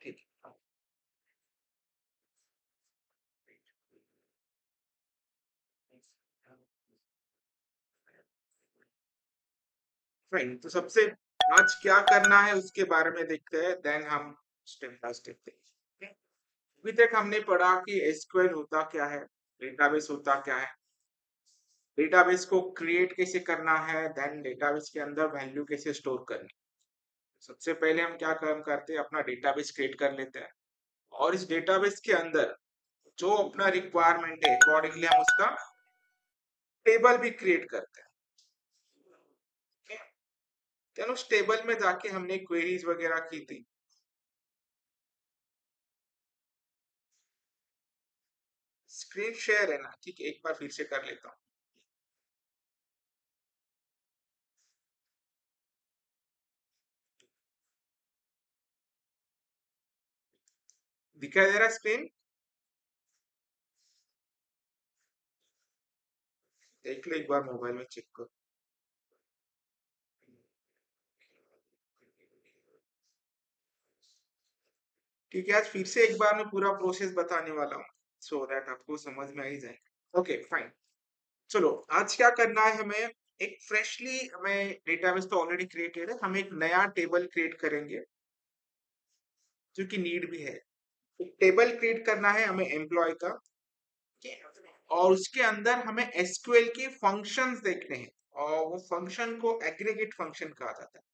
ठीक है। फाइन, तो सबसे आज क्या करना है उसके बारे में देखते हैं, देन हम स्टेप बाय स्टेप देखते हैं। अभी तक हमने पढ़ा कि एसक्यूएल होता क्या है, डेटाबेस होता क्या है, डेटाबेस को क्रिएट कैसे करना है, देन डेटाबेस के अंदर वैल्यू कैसे स्टोर करनी है। सबसे पहले हम क्या काम करते हैं, अपना डेटाबेस क्रिएट कर लेते हैं और इस डेटाबेस के अंदर जो अपना रिक्वायरमेंट है अकॉर्डिंगली हम उसका टेबल भी क्रिएट करते हैं। ठीक है? चलो उस टेबल में जाके हमने क्वेरीज वगैरह की थी। स्क्रीन शेयर है ना, ठीक है, एक बार फिर से कर लेता हूँ। दिखाई दे रहा है स्क्रीन? देख लो एक बार मोबाइल में चेक करो। ठीक है, आज फिर से एक बार मैं पूरा प्रोसेस बताने वाला हूँ सो दैट आपको समझ में आ ही जाए। ओके फाइन, चलो आज क्या करना है हमें, एक फ्रेशली हमें डेटाबेस तो ऑलरेडी क्रिएटेड है, हम एक नया टेबल क्रिएट करेंगे जो कि नीड भी है। एक टेबल क्रिएट करना है हमें एम्प्लॉय का, ठीक है? और उसके अंदर हमें एसक्यूएल के फंक्शंस देखने हैं और वो फंक्शन को एग्रीगेट फंक्शन कहा जाता है।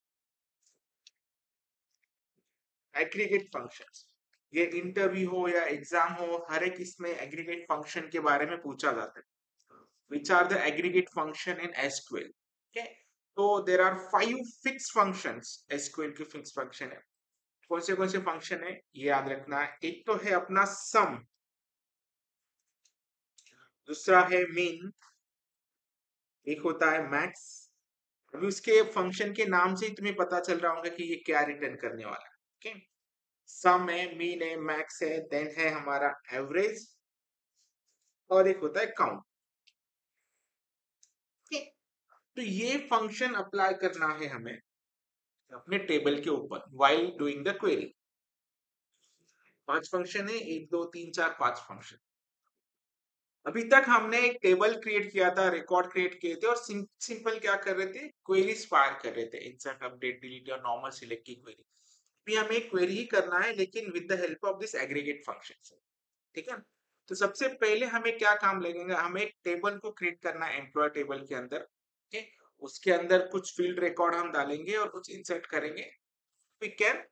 एग्रीगेट फंक्शंस, ये इंटरव्यू हो या एग्जाम हो, हर एक इसमें एग्रीगेट फंक्शन के बारे में पूछा जाता है। Which are the aggregate function in SQL? ठीक है, तो there are 5 fix functions, SQL के फिक्स फंक्शन है। कौन से फंक्शन है ये याद रखना है। एक तो है अपना सम, दूसरा है मीन, एक होता है मैक्स। अभी उसके फंक्शन के नाम से ही तुम्हें पता चल रहा होगा कि ये क्या रिटर्न करने वाला है। ओके, सम है, मीन है, मैक्स है, देन है हमारा एवरेज और एक होता है काउंट। ओके, तो ये फंक्शन अप्लाई करना है हमें अपने टेबल के ऊपर while doing the query. 5 function है, 1 2 3 4 5 फंक्शन। अभी तक हमने एक टेबल क्रिएट किया था, रिकॉर्ड क्रिएट किए थे और सिंपल क्या कर रहे थे, क्वेरीज फायर कर रहे थे, इंसर्ट अपडेट डिलीट और नॉर्मल सिलेक्ट की क्वेरी। भी हमें एक क्वेरी ही करना है लेकिन with the help of this aggregate function. ठीक है, तो सबसे पहले हमें क्या काम लगेगा, हमें एक टेबल को क्रिएट करना है एम्प्लॉय टेबल के अंदर। ठीक है, उसके अंदर कुछ फील्ड रिकॉर्ड हम डालेंगे और कुछ इंसर्ट करेंगे। We can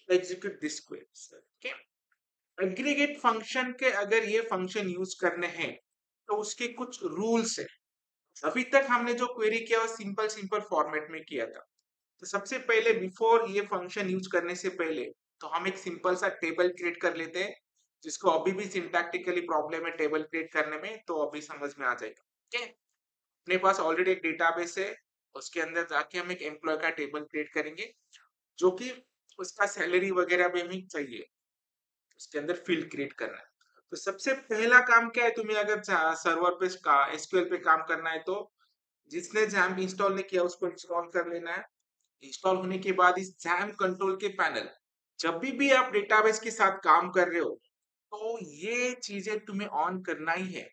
execute this query. ठीक है, एग्रीगेट फंक्शन के अगर ये फंक्शन यूज करने हैं तो उसके कुछ रूल्स है। अभी तक हमने जो क्वेरी किया वो सिंपल सिंपल फॉर्मेट में किया था। तो सबसे पहले बिफोर ये फंक्शन यूज करने से पहले तो हम एक सिंपल सा टेबल क्रिएट कर लेते हैं, जिसको अभी भी सिंटैक्टिकली प्रॉब्लम है टेबल क्रिएट करने में, तो अभी समझ में आ जाएगा। ठीक है, अपने पास ऑलरेडी एक डेटाबेस है, उसके अंदर जाके हम एक एम्प्लॉय का टेबल क्रिएट करेंगे जो कि उसका सैलरी वगैरह भी हमें चाहिए, उसके अंदर फील्ड क्रिएट करना है। तो सबसे पहला काम क्या है, तुम्हें अगर सर्वर पे एसक्यूएल पे काम करना है तो जिसने जैम्प इंस्टॉल नहीं किया उसको इंस्टॉल कर लेना है। इंस्टॉल होने के बाद इस जैम कंट्रोल के पैनल, जब भी आप डेटाबेस के साथ काम कर रहे हो तो ये चीजें तुम्हें ऑन करना ही है।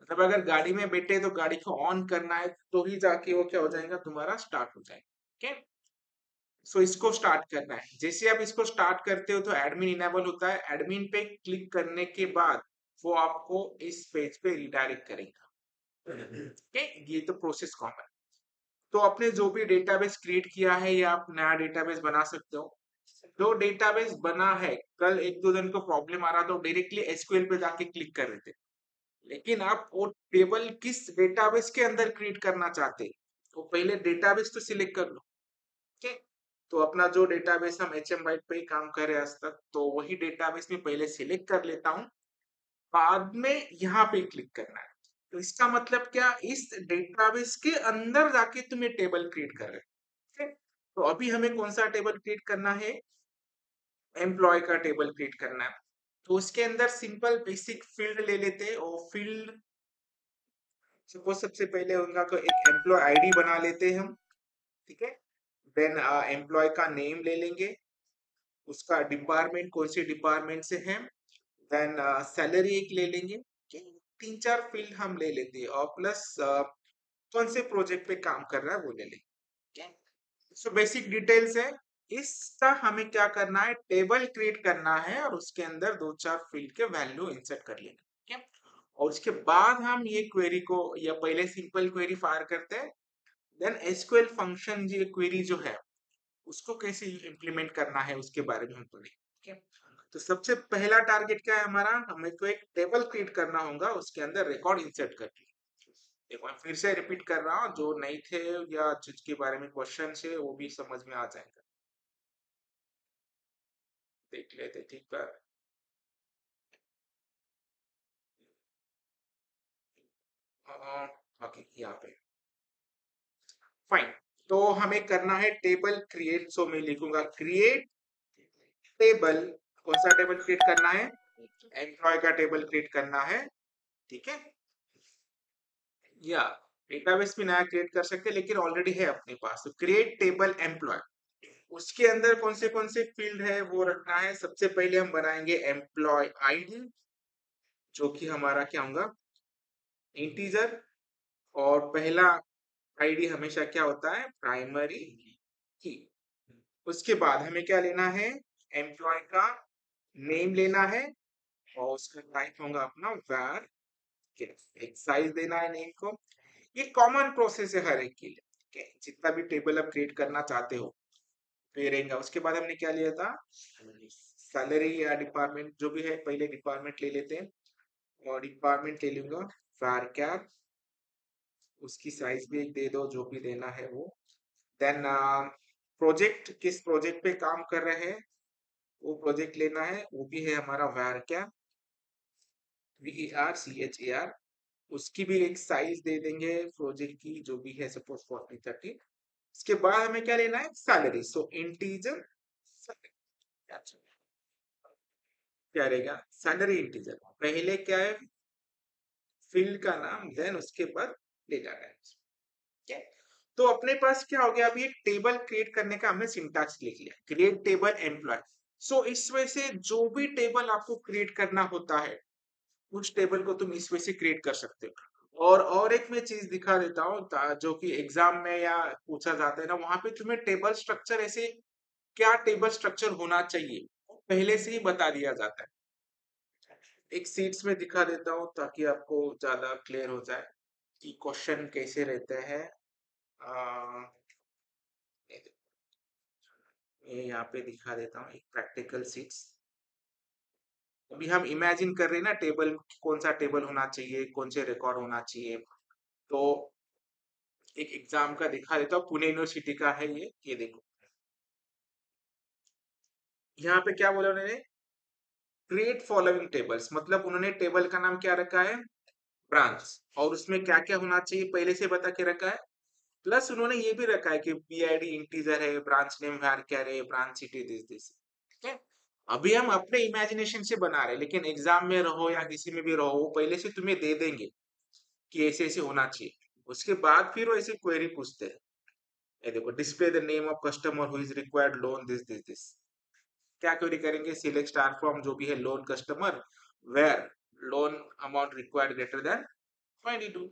मतलब अगर गाड़ी में बैठे तो गाड़ी को ऑन करना है तो ही जाके वो क्या हो जाएगा, तुम्हारा स्टार्ट हो जाएगा। ठीक है, सो इसको स्टार्ट करना है। जैसे आप इसको स्टार्ट करते हो तो एडमिन इनेबल होता है, एडमिन पे क्लिक करने के बाद वो आपको इस पेज पे रिडायरेक्ट करेगा। ठीक है, ये तो प्रोसेस कॉमन। तो आपने जो भी डेटाबेस क्रिएट किया है या आप नया डेटाबेस बना सकते हो। जो डेटाबेस बना है, कल एक दो दिन को प्रॉब्लम आ रहा था, डायरेक्टली एसक्यूएल पे जाके क्लिक कर रहे थे, लेकिन आप वो टेबल किस डेटाबेस के अंदर क्रिएट करना चाहते हैं तो पहले डेटाबेस तो सिलेक्ट कर लो। ठीक है, तो अपना जो डेटाबेस हम एचएम बाइट पे ही काम कर रहे हैं आज तक, तो वही डेटाबेस में पहले सिलेक्ट कर लेता हूँ, बाद में यहाँ पे क्लिक करना है। तो इसका मतलब क्या, इस डेटाबेस के अंदर जाके तुम ये टेबल क्रिएट कर रहे हो। ठीक है, तो अभी हमें कौन सा टेबल क्रिएट करना है, एम्प्लॉय का टेबल क्रिएट करना है। तो उसके अंदर सिंपल बेसिक फील्ड ले लेते हैं और फील्ड सपोज सबसे पहले उनका को एक एम्प्लॉय आईडी बना लेते हैं हम। ठीक है, देन एम्प्लॉय का नेम ले लेंगे, उसका डिपार्टमेंट कौन से डिपार्टमेंट से है, देन सैलरी एक ले लेंगे, तीन चार फील्ड हम ले लेते हैं, और प्लस कौन से प्रोजेक्ट पे काम कर रहा है वो ले लेंगे। सो बेसिक डिटेल्स है। इसका हमें क्या करना है, टेबल क्रिएट करना है और उसके अंदर दो चार फील्ड के वैल्यू इंसर्ट कर लेंगे, ठीक है। और उसके बाद हम ये क्वेरी को, या पहले सिंपल क्वेरी फायर करते हैं, देन एसक्यूएल फंक्शन ये क्वेरी जो है उसको कैसे इम्प्लीमेंट करना है उसके बारे में हम पढ़ेंगे, ठीक है। तो सबसे पहला टारगेट क्या है हमारा, हमें को एक टेबल क्रिएट करना होगा, उसके अंदर रिकॉर्ड इंसर्ट करके। देखो मैं फिर से रिपीट कर रहा हूँ, जो नहीं थे या जिसके बारे में क्वेश्चन है वो भी समझ में आ जाएगा। देख लेते ठीक बार। ओके यहाँ पे फाइन। तो हमें करना है टेबल क्रिएट, सो मैं लिखूंगा क्रिएट टेबल। कौन सा टेबल क्रिएट करना है, एम्प्लॉय का टेबल क्रिएट करना है, ठीक है। या डेटाबेस भी नया क्रिएट कर सकते हैं लेकिन ऑलरेडी है अपने पास, तो क्रिएट टेबल एम्प्लॉय। उसके अंदर कौन से फील्ड है वो रखना है। सबसे पहले हम बनाएंगे एम्प्लॉय आईडी, जो कि हमारा क्या होगा, इंटीजर। और पहला आईडी हमेशा क्या होता है, प्राइमरी की। उसके बाद हमें क्या लेना है, एम्प्लॉय का नेम लेना है, और उसका टाइप होगा अपना var, एक साइज देना है नेम को। ये कॉमन प्रोसेस है हर एक के लिए, ठीक है। जितना भी टेबल आप क्रिएट करना चाहते हो तो ये रहेगा। उसके बाद हमने क्या लिया था, सैलरी या डिपार्टमेंट जो भी है, पहले डिपार्टमेंट ले लेते हैं, और डिपार्टमेंट ले लूंगा var, उसकी साइज भी एक दे दो, जो भी देना है वो। देन प्रोजेक्ट, किस प्रोजेक्ट पे काम कर रहे हैं वो प्रोजेक्ट लेना है, वो भी है हमारा var, VERCHAR। उसकी भी एक साइज दे देंगे प्रोजेक्ट की, जो भी है सपोज 40 30। इसके बाद हमें क्या लेना है, सैलरी, सो इंटीजर क्या रहेगा, सैलरी इंटीजर। पहले क्या है, फील्ड का नाम, देन उसके बाद ले जाना है, ठीक है। तो अपने पास क्या हो गया, अभी एक टेबल क्रिएट करने का हमने सिंटैक्स लिख लिया, क्रिएट टेबल एम्प्लॉय। सो इस वजह से जो भी टेबल आपको क्रिएट करना होता है उस टेबल को तुम इस वजह से क्रिएट कर सकते हो। और एक मैं चीज दिखा देता हूँ, जो कि एग्जाम में या पूछा जाता है ना, वहां पे तुम्हें टेबल स्ट्रक्चर, ऐसे क्या टेबल स्ट्रक्चर होना चाहिए पहले से ही बता दिया जाता है। एक सीट्स में दिखा देता हूँ ताकि आपको ज्यादा क्लियर हो जाए कि क्वेश्चन कैसे रहते हैं। आ, ये यहाँ पे दिखा देता हूँ एक प्रैक्टिकल सीट्स। अभी हम इमेजिन कर रहे हैं ना टेबल, कौन सा टेबल होना चाहिए, कौन से रिकॉर्ड होना चाहिए। तो एक एग्जाम का दिखा देता हूँ, पुणे यूनिवर्सिटी का है ये देखो। यहाँ पे क्या बोला उन्होंने, क्रिएट फॉलोइंग टेबल्स, मतलब उन्होंने टेबल का नाम क्या रखा है, ब्रांच। और उसमें क्या क्या होना चाहिए पहले से बता के रखा है। प्लस उन्होंने ये भी रखा है कि PID इंटीजर है, ब्रांच नेम var क्या है, ब्रांच सिटी दिस, ठीक है। अभी हम अपने इमेजिनेशन से बना रहे हैं, लेकिन एग्जाम में रहो या किसी में भी रहो वो पहले से तुम्हें दे देंगे कि ऐसे ऐसे होना चाहिए। उसके बाद फिर वो ऐसे क्वेरी पूछते हैं, ये देखो, display the name of customer who is required loan this. क्या क्वेरी करेंगे, सिलेक्ट स्टार फ्रॉम जो भी है loan customer, where loan amount required greater than 22।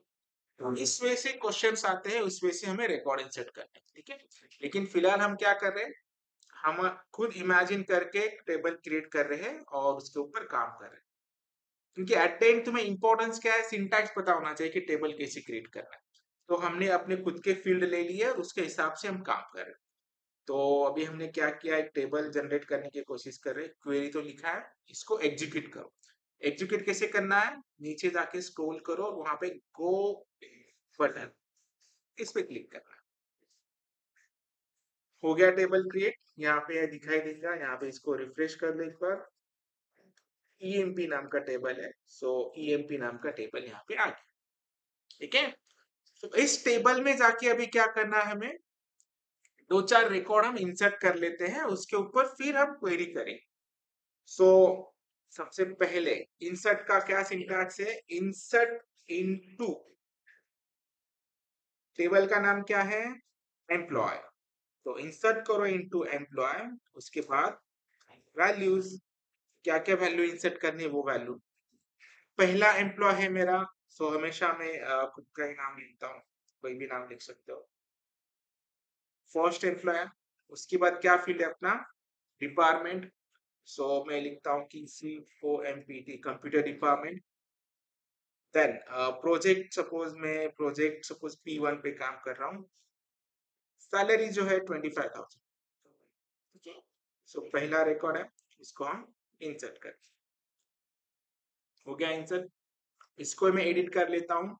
इस वे से क्वेश्चंस आते हैं, उस वे से हमें रिकॉर्ड इंसर्ट करना है, ठीक है। लेकिन फिलहाल हम क्या कर रहे हैं, हम खुद इमेजिन करके टेबल क्रिएट कर रहे हैं और उसके ऊपर काम कर रहे हैं। क्योंकि एट द एंड तुम्हें इंपॉर्टेंस क्या है, सिंटैक्स पता होना चाहिए कि टेबल कैसे क्रिएट करना है। तो हमने अपने खुद के फील्ड ले लिए और उसके हिसाब से हम काम कर रहे हैं। तो अभी हमने क्या किया, एक टेबल जनरेट करने की कोशिश कर रहे हैं, क्वेरी तो लिखा है, इसको एग्जीक्यूट करो। एग्जीक्यूट कैसे करना है, नीचे जाके स्क्रॉल करो और वहां पे गो बटन, इस पे क्लिक करना है। हो गया टेबल क्रिएट, यहाँ पे दिखाई देगा, यहाँ पे इसको रिफ्रेश कर लो एक बार। EMP नाम का टेबल है, सो EMP नाम का टेबल यहाँ पे आ गया, ठीक है। तो इस टेबल में जाके अभी क्या करना है, हमें दो चार रिकॉर्ड हम इंसर्ट कर लेते हैं, उसके ऊपर फिर हम क्वेरी करेंगे। सो सबसे पहले इंसर्ट का क्या सिंटैक्स है, इंसर्ट इनटू, टेबल का नाम क्या है, एम्प्लॉय। तो इंसर्ट करो इनटू एम्प्लॉय, उसके बाद वैल्यूज, क्या क्या वैल्यू इंसर्ट करनी है वो वैल्यू। पहला एम्प्लॉय है मेरा, सो हमेशा मैं खुद का ही नाम लिखता हूँ, कोई भी नाम लिख सकते हो। फर्स्ट एम्प्लॉय, उसके बाद क्या फील्ड है अपना, डिपार्टमेंट, सो मैं लिखता हूँ कि COMPT, computer department. Then project, suppose P1 पे काम कर रहा हूँ, सैलरी जो है 25,000। ठीक है, सो पहला रिकॉर्ड है, इसको हम इंसर्ट कर, हो गया इंसर्ट। इसको मैं एडिट कर लेता हूँ।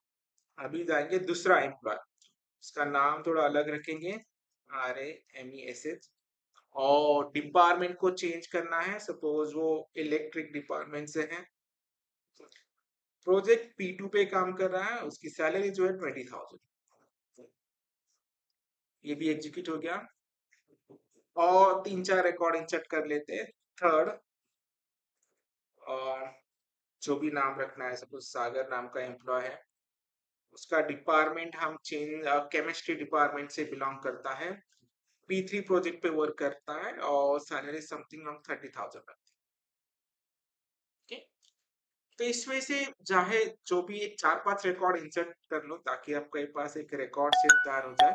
अभी जाएंगे दूसरा एम्प्लॉय, उसका नाम थोड़ा अलग रखेंगे, RAMESH, और डिपार्टमेंट को चेंज करना है, सपोज वो इलेक्ट्रिक डिपार्टमेंट से है। प्रोजेक्ट P2 पे काम कर रहा है, उसकी सैलरी जो है 20,000। ये भी एग्जीक्यूट हो गया। और 3-4 रिकॉर्ड इंसर्ट कर लेते हैं। थर्ड, और जो भी नाम रखना है, सपोज सागर नाम का एम्प्लॉय है, उसका डिपार्टमेंट हम चेंज, केमिस्ट्री डिपार्टमेंट से बिलोंग करता है, P3 प्रोजेक्ट पे वर्क करता है, और सैलरी समथिंग हम 30,000। ठीक, तो इसमें से चाहे जो भी एक 4-5 रिकॉर्ड इंसर्ट कर लो, ताकि आपके पास एक रिकॉर्ड सेट तैयार हो जाए।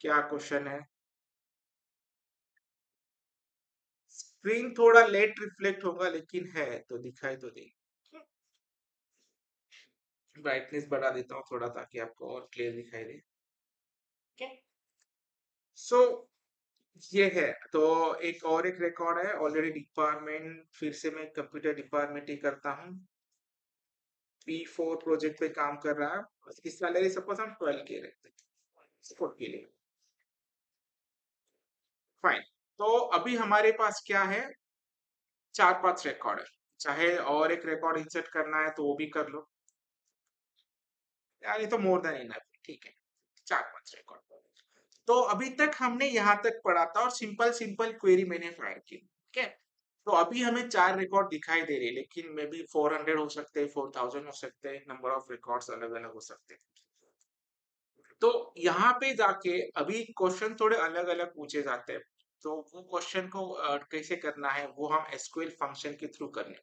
क्या क्वेश्चन है? स्क्रीन थोड़ा लेट रिफ्लेक्ट होगा, लेकिन है तो दिखाई तो दे। ब्राइटनेस बढ़ा देता हूँ थोड़ा, ताकि आपको और क्लियर दिखाई दे। सो ये है तो, एक रिकॉर्ड है ऑलरेडी, डिपार्टमेंट फिर से मैं कंप्यूटर डिपार्टमेंट ही करता हूँ, P4 प्रोजेक्ट पे काम कर रहा है, उसकी सैलरी सपोज हम 12K रखते हैं सपोर्ट के लिए। फाइन, तो अभी हमारे पास क्या है, 4-5 रिकॉर्ड है, चाहे और एक रिकॉर्ड इंसर्ट करना है तो वो भी कर लो, यार ये तो मोर देन इनफ, ठीक है, 4-5 रिकॉर्ड। तो अभी तक हमने यहाँ तक पढ़ा था, और सिंपल सिंपल क्वेरी मैंने फायर की, ठीक है। तो अभी हमें 4 रिकॉर्ड दिखाई दे रहे हैं, लेकिन मे बी 400 हो सकते हैं, 4000 हो सकते हैं, नंबर ऑफ रिकॉर्ड्स अलग अलग हो सकते हैं। तो यहाँ पे जाके अभी क्वेश्चन थोड़े अलग अलग पूछे जाते हैं, तो वो क्वेश्चन को कैसे करना है वो हम एसक्यूएल फंक्शन के थ्रू कर लें।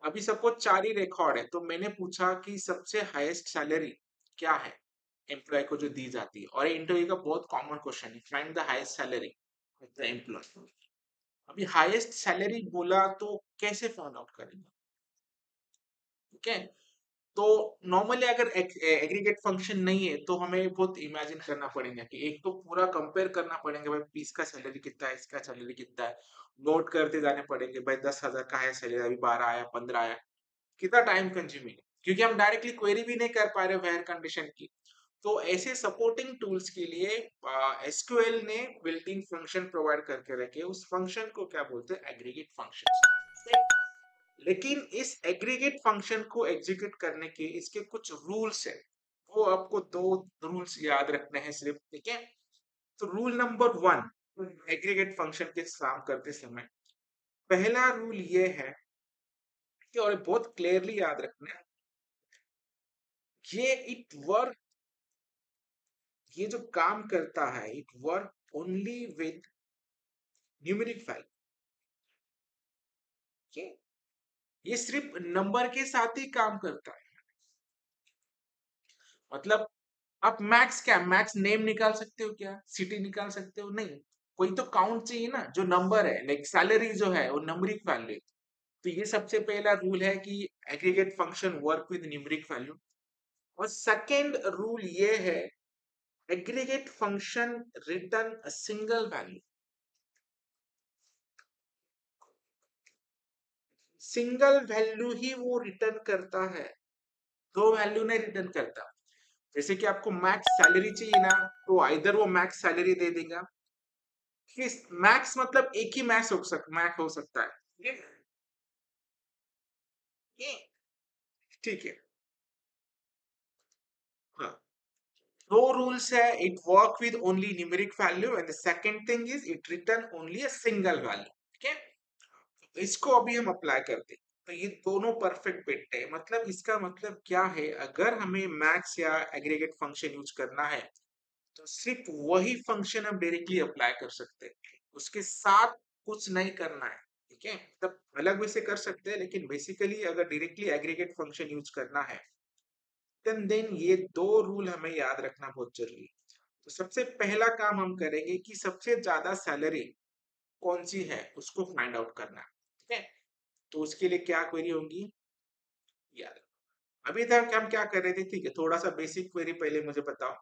अभी सपोज 4 ही रिकॉर्ड है, तो मैंने पूछा कि सबसे हाईएस्ट सैलरी क्या है एम्प्लॉय को जो दी जाती है, और इंटरव्यू का बहुत कॉमन क्वेश्चन है, find the highest salary of the employee. अभी हाईएस्ट सैलरी बोला तो कैसे फाइंड आउट करेंगे? ठीक है, तो नॉर्मली अगर एग्रीगेट फंक्शन नहीं है, तो हमें बहुत इमेजिन करना पड़ेगा, कि एक तो पूरा कंपेयर करना पड़ेगा, भाई इसका सैलरी कितना है, इसका सैलरी कितना है, नोट करते जाने पड़ेंगे, भाई 10,000 का है सैलरी, अभी 12 आया, 15 आया, कितना टाइम कंज्यूमिंग है, क्योंकि हम डायरेक्टली क्वेरी भी नहीं कर पा रहे वेयर कंडीशन की। तो ऐसे सपोर्टिंग टूल्स के लिए एसक्यूएल ने बिल्ट इन फंक्शन प्रोवाइड करके रखे, उस फंक्शन को क्या बोलते हैं, एग्रीगेट फंक्शन। लेकिन इस एग्रीगेट फंक्शन को एग्जीक्यूट करने के इसके कुछ रूल्स है, वो आपको 2 रूल्स याद रखने हैं सिर्फ, ठीक है। तो रूल नंबर 1, एग्रीगेट फंक्शन के काम करते समय पहला रूल ये है कि, और बहुत क्लियरली याद रखना है, ये इट वर्क, ये जो काम करता है, it work only with numeric value. ये सिर्फ नंबर के साथ ही काम करता है। मतलब आप मैक्स, क्या मैक्स नेम निकाल सकते हो, क्या सिटी निकाल सकते हो? नहीं, कोई तो काउंट चाहिए ना, जो नंबर है, लाइक सैलरी जो है वो न्यूमेरिक वैल्यू। तो ये सबसे पहला रूल है कि aggregate function work with numeric value. और सेकंड रूल ये है, aggregate function return a single value, single value ही वो रिटर्न करता है, दो वैल्यू नहीं रिटर्न करता। जैसे कि आपको मैक्स सैलरी चाहिए ना, तो आइदर वो मैक्स सैलरी दे देगा, कि मैक्स मतलब एक ही मैक्स हो सकता है, ये ठीक है। हाँ, दो रूल्स है, it work with only numeric value, and the second thing is it return only a single value, ठीक है। इसको अभी हम अप्लाई करते हैं, तो ये दोनों परफेक्ट फिट है। मतलब इसका मतलब क्या है, अगर हमें मैक्स या एग्रीगेट फंक्शन यूज करना है, तो सिर्फ वही फंक्शन हम डायरेक्टली अप्लाई कर सकते हैं, उसके साथ कुछ नहीं करना है, ठीक है? तब अलग वैसे कर सकते हैं, लेकिन बेसिकली अगर डायरेक्टली एग्रीगेट फंक्शन यूज करना है, देन ये दो रूल हमें याद रखना बहुत जरूरी है। तो सबसे पहला काम हम करेंगे कि सबसे ज्यादा सैलरी कौन सी है उसको फाइंड आउट करना है, ठीक है? तो उसके लिए क्या क्वेरी होंगी यार, अभी तक हम क्या कर रहे थे, ठीक है, थोड़ा सा बेसिक क्वेरी पहले मुझे बताओ।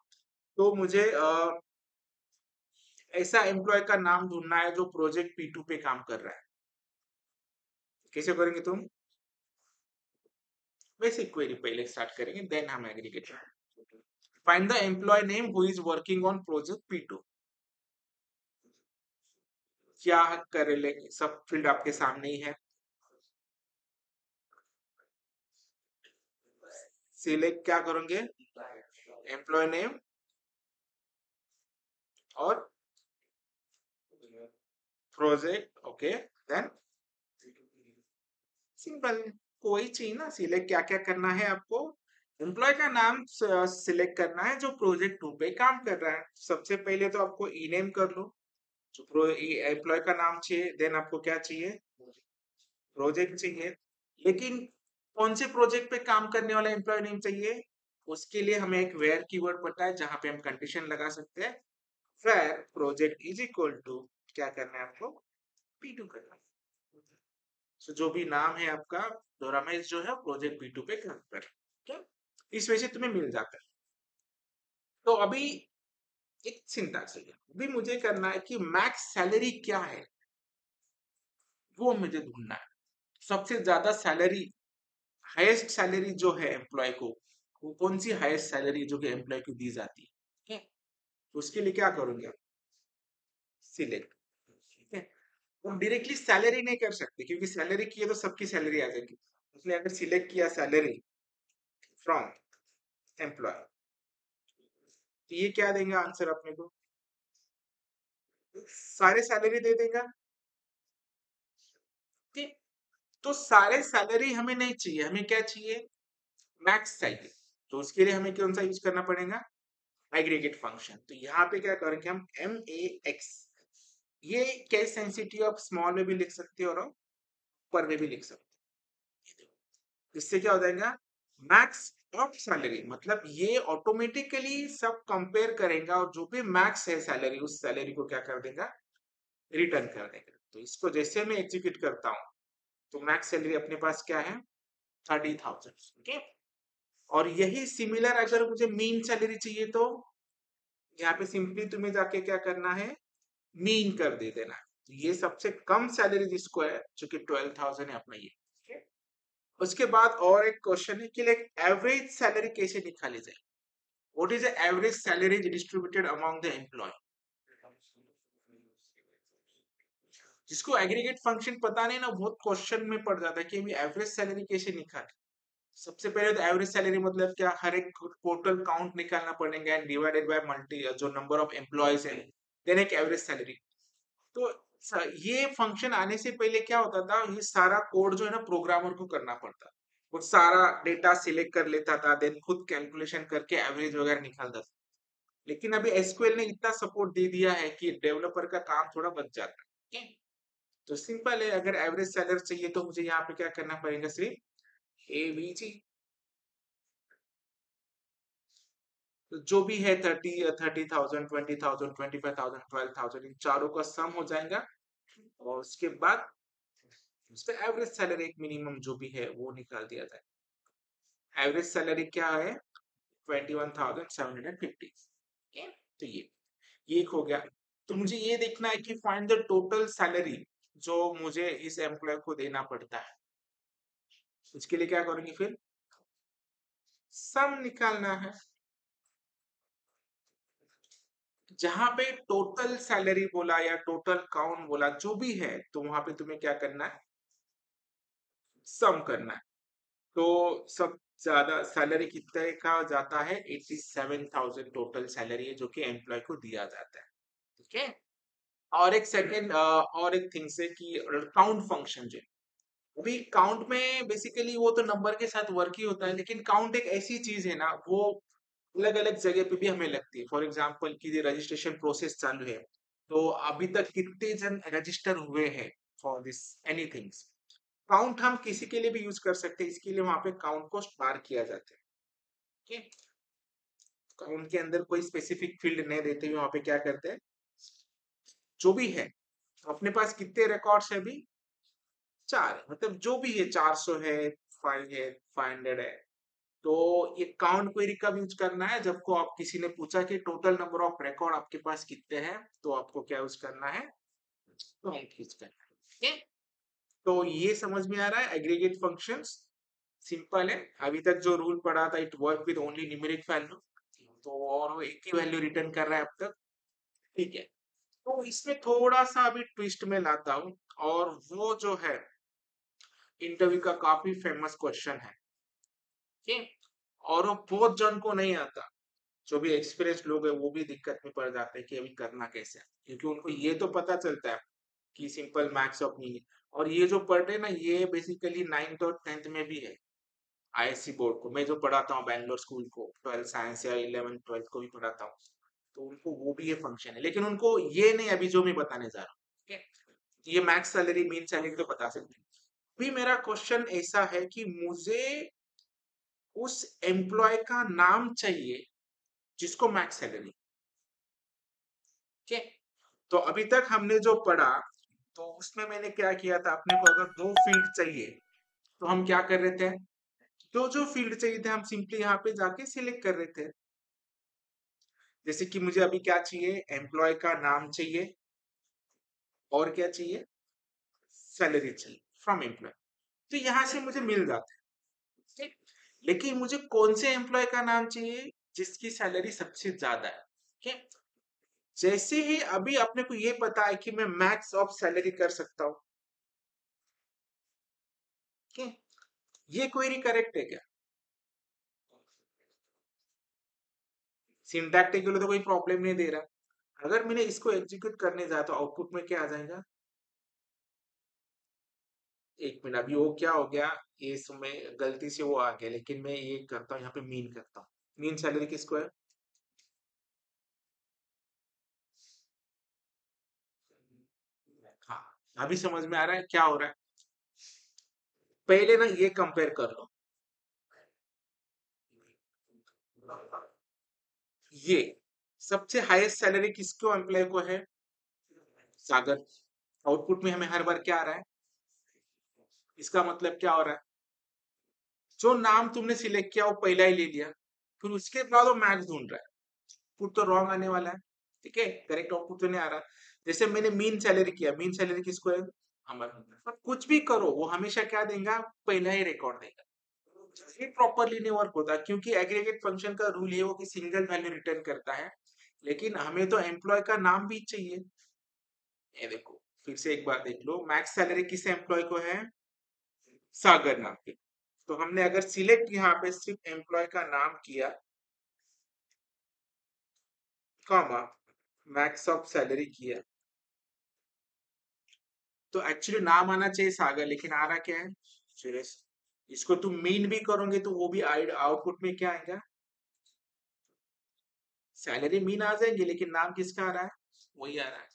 तो मुझे ऐसा एम्प्लॉय का नाम ढूंढना है जो प्रोजेक्ट P2 पे काम कर रहा है। कैसे करेंगे तुम? बेसिक क्वेरी पहले स्टार्ट करेंगे, देन हम aggregate. Find the employee name who is working on project P2। क्या कर लेंगे, सब फील्ड आपके सामने ही है। सिलेक्ट क्या करोगे, एम्प्लॉय नेम और प्रोजेक्ट, ओके, देन सिंपल, कोई चाहिए ना सिलेक्ट, क्या क्या करना है आपको, एम्प्लॉय का नाम सिलेक्ट करना है जो प्रोजेक्ट 2 पे काम कर रहा है। सबसे पहले तो आपको ई नेम कर लो, जो एम्प्लॉय का नाम चाहिए, देन आपको क्या चाहिए, प्रोजेक्ट चाहिए। लेकिन कौन से प्रोजेक्ट पे काम करने वाला एम्प्लॉय नेम चाहिए, उसके लिए हमें एक वेयर कीवर्ड पता है जहां पे हम कंडीशन लगा सकते हैं, where project is equal to, क्या करना है आपको, P2 करना है। So, जो भी नाम है आपका, तो रमेश जो है प्रोजेक्ट P2 पे काम कर रहा है, क्या इस वजह से तुम्हें मिल जाता है। तो अभी एक सिंटैक्स है, अभी मुझे करना है कि मैक्स सैलरी क्या है वो मुझे ढूंढना है। सबसे ज्यादा सैलरी, हाईएस्ट सैलरी जो है एम्प्लॉय को, वो कौन सी हाईएस्ट सैलरी जो कि एम्प्लॉय को दी जाती है, ठीक है? तो उसके लिए क्या करोगे, सिलेक्ट, ठीक है? हम डायरेक्टली सैलरी नहीं कर सकते क्योंकि सैलरी की है तो सबकी सैलरी आ जाएगी, इसलिए अगर सिलेक्ट किया सैलरी फ्रॉम एम्प्लॉय, तो ये क्या देंगे आंसर अपने को, सारे सैलरी दे देगा, ठीक। तो सारे सैलरी हमें नहीं चाहिए, हमें क्या चाहिए, मैक्स चाहिए। तो उसके लिए हमें कौन सा यूज करना पड़ेगा, एग्रीगेट फंक्शन। तो यहाँ पे क्या करेंगे हम, एम ए एक्स, ये केस सेंसिटिव आप स्मॉल में भी लिख सकते हो और ऊपर में भी लिख सकते हो। इससे क्या हो जाएगा, मैक्स ऑफ सैलरी, मतलब ये ऑटोमेटिकली सब कंपेयर करेगा और जो भी मैक्स है सैलरी, उस सैलरी को क्या कर देगा, रिटर्न कर देगा। तो इसको जैसे मैं एग्जीक्यूट करता हूँ, तो मैक्स सैलरी अपने पास क्या है, 30,000, ओके। और यही सिमिलर अगर मुझे मीन सैलरी चाहिए तो यहाँ पे सिंपली तुम्हें जाके क्या करना है, मीन कर दे देना है। तो ये सबसे कम सैलरी जिसको है जो कि 12,000 है अपना ये, ठीक है? उसके बाद और एक क्वेश्चन है कि लाइक एवरेज सैलरी कैसे निकाली जाए, what is the average salary distributed among the employee. जिसको एग्रीगेट फंक्शन पता नहीं ना, बहुत क्वेश्चन में पड़ जाता है कि एवरेज सैलरी कैसे निकाले। सबसे पहले तो एवरेज सैलरी मतलब क्या, हर एक टोटल काउंट निकालना पड़ेगा एंड डिवाइडेड बाय मल्टी जो नंबर ऑफ एम्प्लॉयज है, देन एक एवरेज सैलरी। तो ये फंक्शन आने से पहले क्या होता था, ये सारा कोड जो है ना प्रोग्रामर को करना पड़ता, वो सारा डेटा सिलेक्ट कर लेता था, देन खुद कैलकुलेशन करके एवरेज वगैरह निकालता था। लेकिन अभी एसक्यूएल ने इतना सपोर्ट दे दिया है कि डेवलपर का काम थोड़ा बच जाता है, ठीक है? तो सिंपल है, अगर एवरेज सैलरी चाहिए तो मुझे यहाँ पे क्या करना पड़ेगा, सिर्फ एवीजी, तो जो भी है 30,000 20,000 25,000 12,000 इन चारों का सम हो जाएगा, और उसके बाद उस पे एवरेज सैलरी एक मिनिमम जो भी है वो निकाल दिया जाए। एवरेज सैलरी क्या है, 21,750, ठीक है? तो ये एक हो गया। तो मुझे ये देखना है कि फाइंड द टोटल सैलरी जो मुझे इस एम्प्लॉय को देना पड़ता है। इसके लिए क्या करूंगी, फिर सम निकालना है, जहां पे टोटल सैलरी बोला या टोटल काउंट बोला जो भी है, तो वहां पे तुम्हें क्या करना है, सम करना है। तो सब ज्यादा सैलरी कितने का जाता है, 87,000 टोटल सैलरी है जो कि एम्प्लॉय को दिया जाता है, ठीक है? और एक सेकंड और एक थिंग से कि काउंट फंक्शन जो है, अभी काउंट में बेसिकली वो तो नंबर के साथ वर्क ही होता है, लेकिन काउंट एक ऐसी चीज है ना, वो अलग अलग जगह पे भी हमें लगती है। फॉर एग्जाम्पल की रजिस्ट्रेशन प्रोसेस चालू है, तो अभी तक कितने जन रजिस्टर हुए हैं फॉर दिस एनीथिंग। काउंट हम किसी के लिए भी यूज कर सकते हैं, इसके लिए वहां पे काउंट को स्टार किया जाता है। ठीक, काउंट के अंदर कोई स्पेसिफिक फील्ड नहीं देते हुए वहां पे क्या करते हैं, जो भी है अपने पास कितने रिकॉर्ड्स है अभी, 4, मतलब जो भी है 400 है, 5 है, 500 है। तो ये काउंट क्वेरी कब यूज करना है, जब को आप किसी ने पूछा कि टोटल नंबर ऑफ रिकॉर्ड आपके पास कितने हैं, तो आपको क्या यूज करना है, काउंट यूज करना है। ठीक है? तो ये समझ में आ रहा है एग्रीगेट फंक्शंस सिंपल है। अभी तक जो रूल पढ़ा था it work with only numeric value, तो और वो एक ही वैल्यू रिटर्न कर रहा है अब तक। ठीक है, तो इसमें थोड़ा सा अभी ट्विस्ट में लाता हूँ, और वो जो है इंटरव्यू का काफी फेमस क्वेश्चन है। ठीक है? और वो बहुत जन को नहीं आता, जो भी एक्सपीरियंस लोग है वो भी दिक्कत में पड़ जाते हैं कि अभी करना कैसे है, क्योंकि उनको ये तो पता चलता है कि सिंपल मैथ्स ऑफ मीनिंग, और ये जो पढ़ रहे हैं ना ये बेसिकली 9th और 10th में भी है। आईएससी बोर्ड को मैं जो पढ़ाता हूँ, बैंगलोर स्कूल को 12 साइंस या 11 12 को भी पढ़ाता हूँ, तो उनको वो भी ये फंक्शन है, लेकिन उनको ये नहीं अभी जो मैं बताने जा रहा हूँ। ठीक है, ये मैक्स सैलरी मीन सैलरी तो बता सकते हैं। अभी मेरा क्वेश्चन ऐसा है कि मुझे उस एम्प्लॉय का नाम चाहिए जिसको मैक्स सैलरी। ठीक है, तो अभी तक हमने जो पढ़ा, तो उसमें मैंने क्या किया था, अपने को अगर दो फील्ड चाहिए तो हम क्या कर रहे थे, तो जो फील्ड चाहिए थे हम सिंपली यहाँ पे जाके सिलेक्ट कर रहे थे। जैसे कि मुझे अभी क्या चाहिए, एम्प्लॉय का नाम चाहिए, और क्या चाहिए, सैलरी चाहिए फ्रॉम एम्प्लॉय, तो यहाँ से मुझे मिल जाता है। ठीक? लेकिन मुझे कौन से एम्प्लॉय का नाम चाहिए जिसकी सैलरी सबसे ज्यादा है। ठीक है? जैसे ही अभी अपने को ये पता है कि मैं मैक्स ऑफ सैलरी कर सकता हूँ, ठीक है? ये क्वेरी करेक्ट है क्या, सिंटैक्टिक के लिए तो कोई प्रॉब्लम नहीं दे रहा। अगर मैंने इसको एग्जीक्यूट करने जाए तो आउटपुट में क्या आ जाएगा, एक मिनट, अभी वो क्या हो गया, ये समय गलती से वो आ गया, लेकिन मैं ये करता हूँ यहाँ पे मीन करता हूँ। मीन सैलरी किसको है, हाँ, अभी समझ में आ रहा है क्या हो रहा है। पहले ना ये कंपेयर कर लो, ये सबसे हाईएस्ट सैलरी किसको एम्प्लॉय को है, सागर। आउटपुट में हमें हर बार क्या आ रहा है, इसका मतलब क्या हो रहा है, जो नाम तुमने सिलेक्ट किया वो पहला ही ले लिया, फिर उसके बाद वो मैक्स ढूंढ रहा है, आउटपुट तो रॉन्ग आने वाला है। ठीक है, करेक्ट आउटपुट तो नहीं आ रहा। जैसे मैंने मीन सैलरी किया, मीन सैलरी किसको है, हमारा, पर कुछ भी करो वो हमेशा क्या देगा, पहला ही रिकॉर्ड देगा। ये प्रॉपरली नहीं वर्क होता, क्योंकि एग्रीगेट फंक्शन का रूल ये हो कि सिंगल वैल्यू रिटर्न करता है, लेकिन हमें तो एम्प्लॉय का नाम भी चाहिए। ये देखो, फिर से एक बार देख लो, मैक्स सैलरी किस एम्प्लॉय को है, सागर नाम के। तो हमने अगर सिलेक्ट यहाँ पे सिर्फ एम्प्लॉय का नाम किया, कॉमा मैक्स ऑफ सैलरी किया, तो एक्चुअली नाम आना चाहिए सागर, लेकिन आ रहा क्या है, सुरेश। इसको तुम मीन भी करोगे तो वो भी आउटपुट में क्या आएगा, सैलरी मीन आ जाएंगे, लेकिन नाम किसका आ रहा है, वही आ रहा है।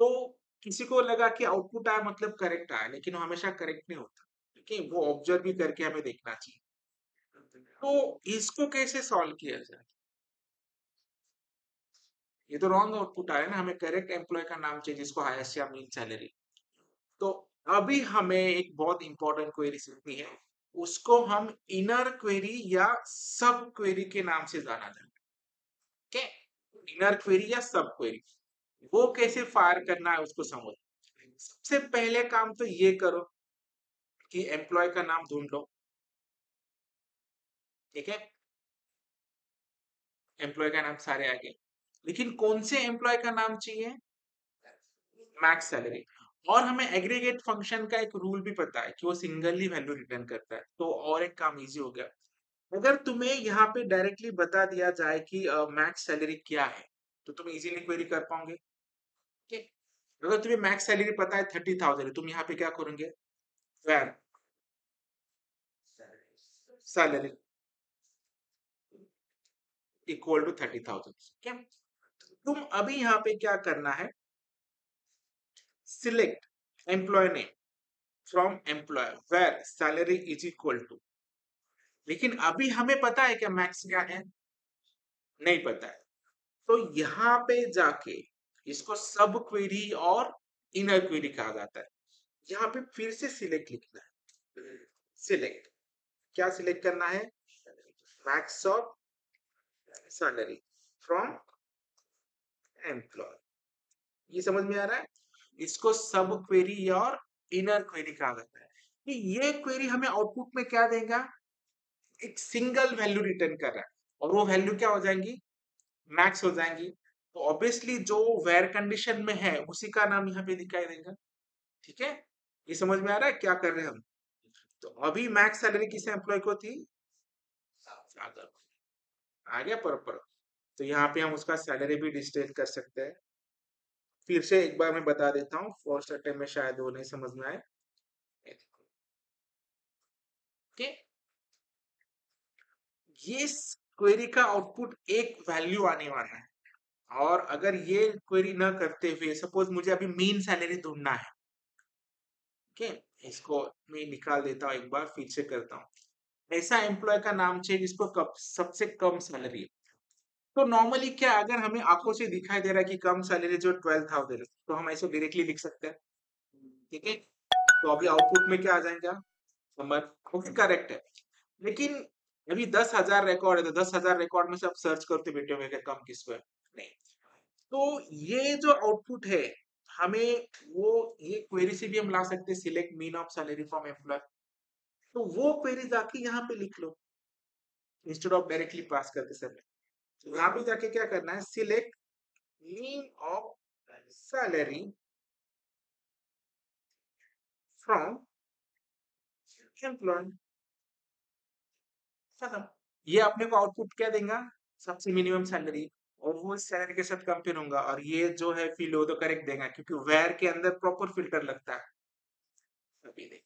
तो किसी को लगा कि आउटपुट आया मतलब करेक्ट आया, लेकिन वो हमेशा करेक्ट नहीं होता। ठीक है, वो ऑब्जर्व भी करके हमें देखना चाहिए। तो इसको कैसे सॉल्व किया जाए, ये तो रॉन्ग आउटपुट आया ना, हमें करेक्ट एम्प्लॉय का नाम चाहिए जिसको हाईएस्ट या मीन सैलरी। तो अभी हमें एक बहुत इंपॉर्टेंट क्वेरी सीखनी है, उसको हम इनर क्वेरी या सब क्वेरी के नाम से जाना जाता है। ठीक है, इनर क्वेरी या सब क्वेरी, वो कैसे फायर करना है उसको समझ। सबसे पहले काम तो ये करो कि एम्प्लॉय का नाम ढूंढ लो। ठीक है, एम्प्लॉय का नाम सारे आ गए, लेकिन कौन से एम्प्लॉय का नाम चाहिए, मैक्स सैलरी। और हमें एग्रीगेट फंक्शन का एक रूल भी पता है कि वो सिंगल वैल्यू रिटर्न करता है, तो और एक काम इजी हो गया। अगर तुम्हें यहाँ पे डायरेक्टली बता दिया जाए कि मैक्स सैलरी क्या है, तो तुम इजीली क्वेरी कर पाओगे। ठीक है, अगर तुम्हें मैक्स सैलरी पता है 30,000, तुम यहाँ पे क्या करोगे, सैलरी इक्वल टू 30,000। क्या, तुम अभी यहाँ पे क्या करना है, select employee name from employee where salary is equal to. लेकिन अभी हमें पता है क्या मैक्स क्या है? नहीं पता है। तो यहाँ पे जाके इसको सब क्वेरी और इनर क्वेरी कहा जाता है। यहाँ पे फिर से सिलेक्ट लिखना है। सिलेक्ट, क्या सिलेक्ट करना है? Max of salary from employ. ये समझ में आ रहा है? इसको सब क्वेरी और इनर क्वेरी कहा जाता है। कि ये क्वेरी हमें आउटपुट में क्या देगा? एक सिंगल वैल्यू रिटर्न कर रहा है और वो वैल्यू क्या हो जाएंगी? मैक्स हो जाएंगी। तो ऑब्वियसली जो वेयर कंडीशन में है उसी का नाम यहाँ पे दिखाई देगा। ठीक है, ये समझ में आ रहा है क्या कर रहे हैं हम? तो अभी मैक्स सैलरी किस एम्प्लॉय को थी? सागर। आ गया पर। तो यहाँ पे हम उसका सैलरी भी डिस्प्ले कर सकते हैं। फिर से एक बार मैं बता देता हूँ, फर्स्ट अटेम्प्ट में शायद वो नहीं समझ में आए। ओके, ये क्वेरी का आउटपुट एक वैल्यू आने वाला है और अगर ये क्वेरी ना करते हुए सपोज मुझे अभी मीन सैलरी ढूंढना है। ओके, इसको मैं निकाल देता हूँ, एक बार फिर से करता हूँ। ऐसा एम्प्लॉय का नाम चाहिए जिसको सबसे कम सैलरी है। तो नॉर्मली क्या, अगर हमें आंखों से दिखाई दे रहा है कि कम सैलरी जो 12,000 तो हम ऐसे डायरेक्टली लिख सकते हैं। ठीक है, तो अभी आउटपुट में क्या आ जाएगा? नंबर। ओके, करेक्ट है। लेकिन अभी 10,000 रिकॉर्ड है तो 10,000 रिकॉर्ड में से आप सर्च करते बैठे होंगे कि कम किसको है? नहीं। तो ये जो आउटपुट है हमें, वो ये क्वेरी से भी हम ला सकते हैं, select mean of salary from employ. तो वो क्वेरी जाके यहाँ पे लिख लो इंस्टेड ऑफ डायरेक्टली पास करते समय। तो यहाँ पे जाके क्या करना है? Select mean of salary from employ. खत्म। ये अपने को आउटपुट क्या देगा? सबसे मिनिमम सैलरी। और वो इस सैलरी के साथ कंपेयर होगा और ये जो है फिल हो तो करेक्ट देगा क्योंकि वेयर के अंदर प्रॉपर फिल्टर लगता है। अभी देख,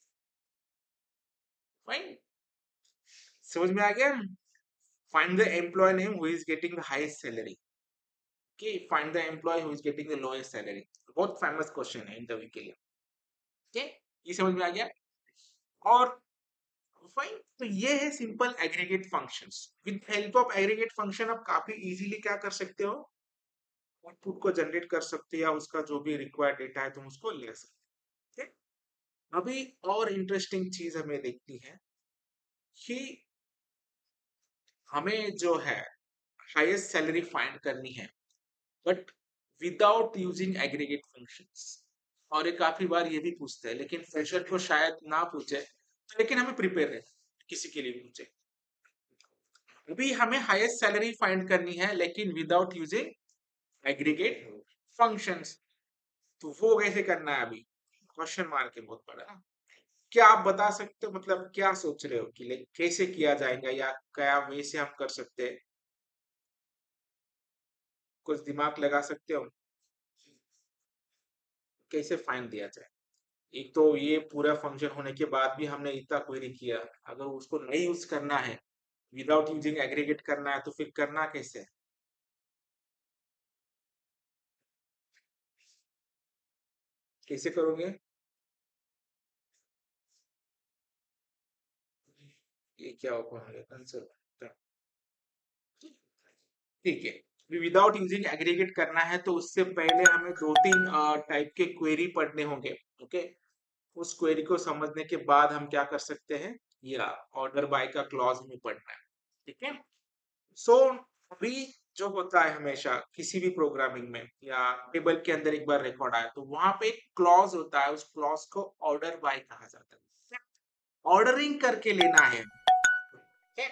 फाइन, समझ में आ गया? Find the employee name who is getting the highest salary. Okay, find the employee who is getting the lowest salary. बहुत फेमस क्वेश्चन है इंटरव्यू के लिए। ओके, ये समझ में आ गया? और फाइन, तो ये है simple aggregate functions. With help of aggregate function आप काफी इजीली क्या कर सकते हो? आउटपुट को जनरेट कर सकते हो या उसका जो भी रिक्वायर्ड डेटा है तुम उसको ले सकते हो। अभी और इंटरेस्टिंग चीज हमें देखनी है कि हमें जो है हाईएस्ट सैलरी फाइंड करनी है but without using aggregate functions. और ये काफी बार ये भी पूछते हैं, लेकिन फ्रेशर को शायद ना पूछे, लेकिन हमें प्रिपेयर रहना किसी के लिए पूछे। अभी हमें हाईएस्ट सैलरी फाइंड करनी है लेकिन विदाउट यूजिंग एग्रीगेट फंक्शंस। तो वो कैसे करना है? अभी क्वेश्चन मार्क है बहुत बड़ा। क्या आप बता सकते हो, मतलब क्या सोच रहे हो कि कैसे किया जाएगा या क्या वे से हम कर सकते हैं? कुछ दिमाग लगा सकते हो कैसे फाइन दिया जाए? एक तो ये पूरा फंक्शन होने के बाद भी हमने इतना क्वेरी किया, अगर उसको नहीं यूज करना है, विदाउट यूजिंग एग्रीगेट करना है, तो फिर करना कैसे है? कैसे करोगे? ये क्या होगा? कंसर्ट। ठीक है, विदाउट यूजिंग एग्रीगेट करना है तो उससे पहले हमें दो तीन टाइप के क्वेरी पढ़ने होंगे। ओके, उस क्वेरी को समझने के बाद हम क्या कर सकते हैं, या ऑर्डर बाय का क्लॉज हमें पढ़ना है। ठीक है, सो अभी जो होता है हमेशा किसी भी प्रोग्रामिंग में या टेबल के अंदर एक बार रिकॉर्ड आया तो वहां पे एक क्लॉज होता है, उस क्लॉज को ऑर्डर बाय कहा जाता है। ऑर्डरिंग करके लेना है। ठीक है?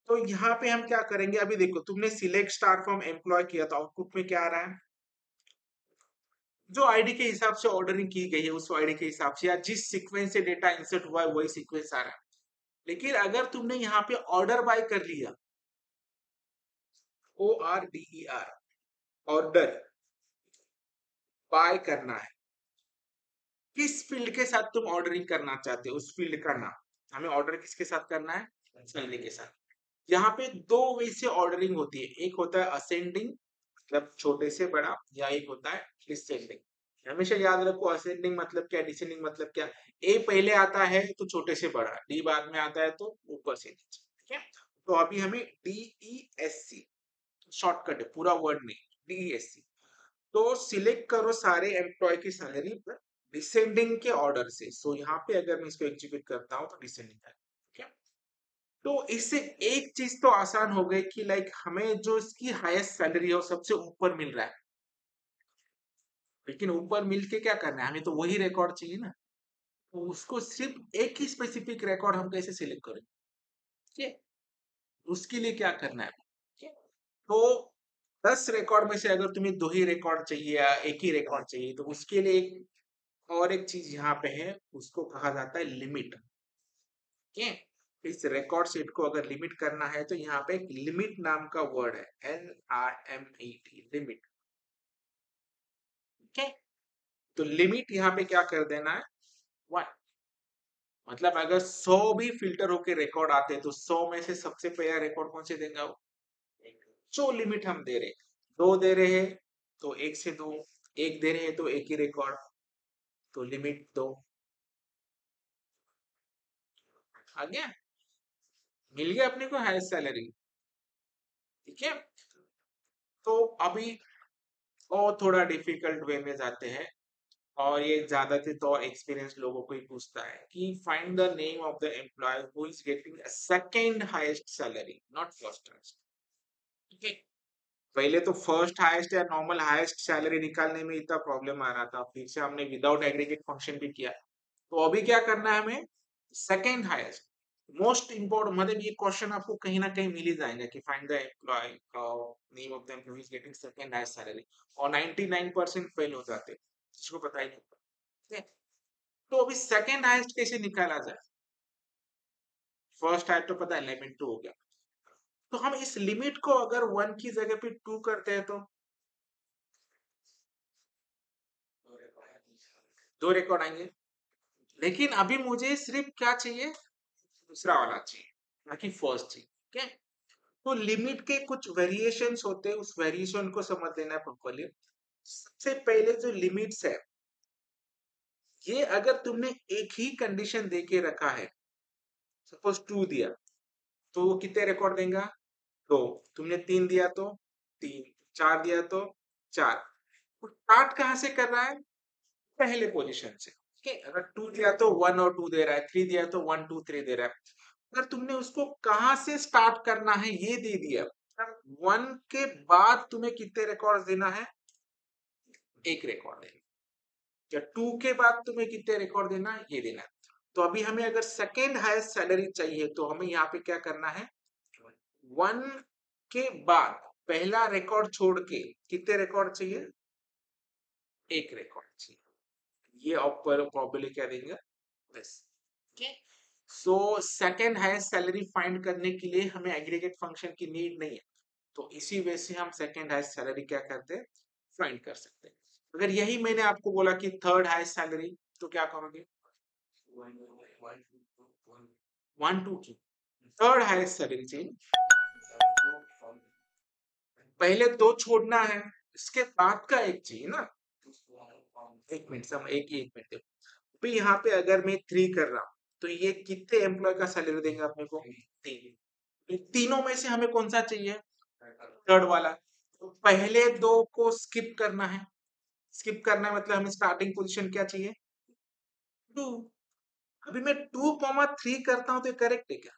तो यहाँ पे हम क्या करेंगे? अभी देखो, तुमने सिलेक्ट स्टार फ्रॉम एम्प्लॉय किया तो आउटपुट में क्या आ रहा है? जो आईडी के हिसाब से ऑर्डरिंग की गई है उस आईडी के हिसाब से या जिस सीक्वेंस से डेटा इंसर्ट हुआ है वही सीक्वेंस आ रहा है। लेकिन अगर तुमने यहाँ पे ऑर्डर बाय कर लिया, ORDER, ऑर्डर बाय करना है, किस फील्ड के साथ तुम ऑर्डरिंग करना चाहते हो उस फील्ड का नाम। हमें ऑर्डर किसके साथ करना है? सैलरी के साथ। यहाँ पे दो वे से ऑर्डरिंग होती है, एक होता है असेंडिंग मतलब छोटे से बड़ा, या एक होता है डिसेंडिंग हमेशा याद रखो असेंडिंग मतलब क्या, डिसेंडिंग मतलब क्या। ए पहले आता है तो छोटे से बड़ा, डी बाद में आता है तो ऊपर से नीचे, ठीक है। तो अभी हमें DESC शॉर्टकट है, पूरा वर्ड नहीं, DESC। तो सिलेक्ट करो सारे एम्प्लॉय की सैलरी पर डिसेंडिंग के ऑर्डर से। सो यहाँ पे अगर मैं इसको एग्जीक्यूट करता हूँ तो डिसेंडिंग है, ठीक है। तो इससे एक चीज तो आसान हो गई कि लाइक हमें जो इसकी हाईएस्ट सैलरी है वो सबसे ऊपर मिल रहा है, लेकिन ऊपर मिल के क्या करना है, हमें तो वही रिकॉर्ड चाहिए ना। तो उसको सिर्फ एक ही स्पेसिफिक रिकॉर्ड हम कैसे सिलेक्ट करें, ठीक है। उसके लिए क्या करना है, ठीक है। तो 10 रिकॉर्ड में से अगर तुम्हें 2 ही रिकॉर्ड चाहिए या एक ही रिकॉर्ड चाहिए, तो उसके लिए एक और एक चीज यहाँ पे है, उसको कहा जाता है लिमिट, ठीक है। इस रिकॉर्ड सेट को अगर लिमिट करना है तो यहाँ पे एक लिमिट नाम का वर्ड है, LIMIT, लिमिट, ठीक है। तो लिमिट यहाँ पे क्या कर देना है, 1। मतलब अगर 100 भी फिल्टर होके रिकॉर्ड आते हैं तो 100 में से सबसे पहला रिकॉर्ड कौन से देगा वो, जो लिमिट हम दे रहे हैं। 2 दे रहे हैं तो 1 से 2, 1 दे रहे हैं तो एक ही रिकॉर्ड, तो लिमिट 2। आ गया, मिल गया अपने को हाईएस्ट सैलरी, ठीक है। तो अभी और थोड़ा डिफिकल्ट वे में जाते हैं, और ये ज्यादातर तो एक्सपीरियंस लोगों को ही पूछता है कि find the name of the employee who is getting second highest salary, not first highest, ठीक है। पहले तो फर्स्ट हाईएस्ट या नॉर्मल हाईएस्ट सैलरी निकालने में इतना प्रॉब्लम आ रहा था, फिर से हमने विदाउट एग्रीगेट फंक्शन भी किया। तो अभी क्या करना है हमें, सेकंड हाईएस्ट। मोस्ट इंपोर्टेंट, मतलब ये क्वेश्चन आपको कहीं ना कहीं मिल ही जाएगा कि find the employee name of the employee is getting second highest salary, और 99% फेल हो जाते, जिसको पता ही नहीं होता, ठीक है। तो अभी सेकंड हाईएस्ट कैसे निकाला जाए, फर्स्ट हाईएस्ट तो पता है, लिमिट 2 हो गया। तो हम इस लिमिट को अगर 1 की जगह पे 2 करते हैं तो 2 रिकॉर्ड आएंगे। लेकिन अभी मुझे सिर्फ क्या चाहिए, दूसरा वाला चाहिए, ना कि फर्स्ट चाहिए, ठीक है। तो लिमिट के कुछ वेरिएशंस होते हैं, उस वेरिएशन को समझ लेना है प्रॉपर्ली। सबसे पहले जो लिमिट्स है, ये अगर तुमने एक ही कंडीशन दे के रखा है, सपोज 2 दिया तो वो कितने रिकॉर्ड देगा, 2। तुमने 3 दिया तो 3, 4 दिया तो 4। वो स्टार्ट कहाँ से कर रहा है, पहले पोजीशन से, ठीक है। अगर 2 दिया तो 1 और 2 दे रहा है, 3 दिया तो 1 2 3 दे रहा है। अगर तुमने उसको कहाँ से स्टार्ट करना है ये दे दिया, 1 के बाद तुम्हें कितने रिकॉर्ड देना है, एक रिकॉर्ड देना, या 2 के बाद तुम्हें कितने रिकॉर्ड देना है ये देना है। तो अभी हमें अगर सेकेंड हाईएस्ट सैलरी चाहिए तो हमें यहाँ पे क्या करना है, 1 के बाद पहला रिकॉर्ड छोड़ के कितने रिकॉर्ड चाहिए, एक रिकॉर्ड चाहिए। ये ऊपर प्रॉब्लली क्या देंगे, बस, ठीक है। So second highest salary find करने के लिए हमें एग्रीगेट फंक्शन की नीड नहीं है, तो इसी वजह से हम सेकेंड हाईएस्ट सैलरी क्या करते हैं, फाइंड कर सकते हैं। अगर यही मैंने आपको बोला कि थर्ड हाईएस्ट सैलरी, तो क्या करोगे, 1 2 की थर्ड हाईएस्ट सैलरी चाहिए, पहले 2 छोड़ना है, इसके बाद का एक चाहिए ना। एक मिनट सम एक मिनट देखो, तो यहाँ पे अगर मैं 3 कर रहा हूँ तो ये कितने एम्प्लॉय का सैलरी देंगे अपने को, 3। तो तीनों में से हमें कौन सा चाहिए, थर्ड वाला। तो पहले 2 को स्किप करना है, स्किप करना है मतलब हमें स्टार्टिंग पोजीशन क्या चाहिए, 2। अभी मैं 2,3 करता हूँ तो करेक्ट है क्या,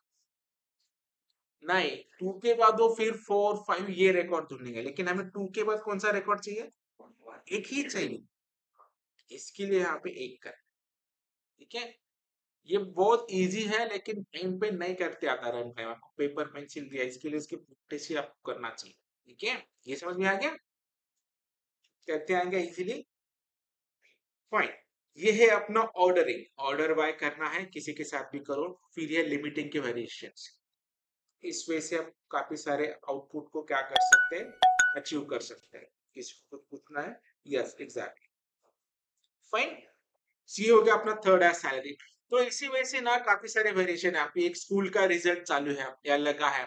नहीं। 2 के बाद वो फिर 4 5 ये रिकॉर्ड ढूंढेंगे, लेकिन हमें 2 के बाद कौन सा रिकॉर्ड चाहिए, एक ही चाहिए। इसके लिए यहाँ पे एक कर, ठीक है। ये बहुत इजी है, लेकिन टाइम पे नहीं करते आता रन टाइम, आपको पेपर पेंसिल दिया, इसके लिए इसकी प्रैक्टिस ही आपको करना चाहिए, ठीक है। ये समझ में आ गया, करते आएंगे इजीली, फाइन। ये है अपना ऑर्डरिंग, ऑर्डर बाय करना है, किसी के साथ भी करो। फिर ये लिमिटिंग के वेरिएशंस, इस वजह से आप काफी सारे आउटपुट को क्या कर सकते हैं, अचीव कर सकते हैं। किसी को पूछना है, यस एग्जैक्टली, फाइन। सी हो गया अपना थर्ड है सैलरी। तो इसी वजह से ना काफी सारे वेरिएशन है, आपकी एक स्कूल का रिजल्ट चालू है या लगा है,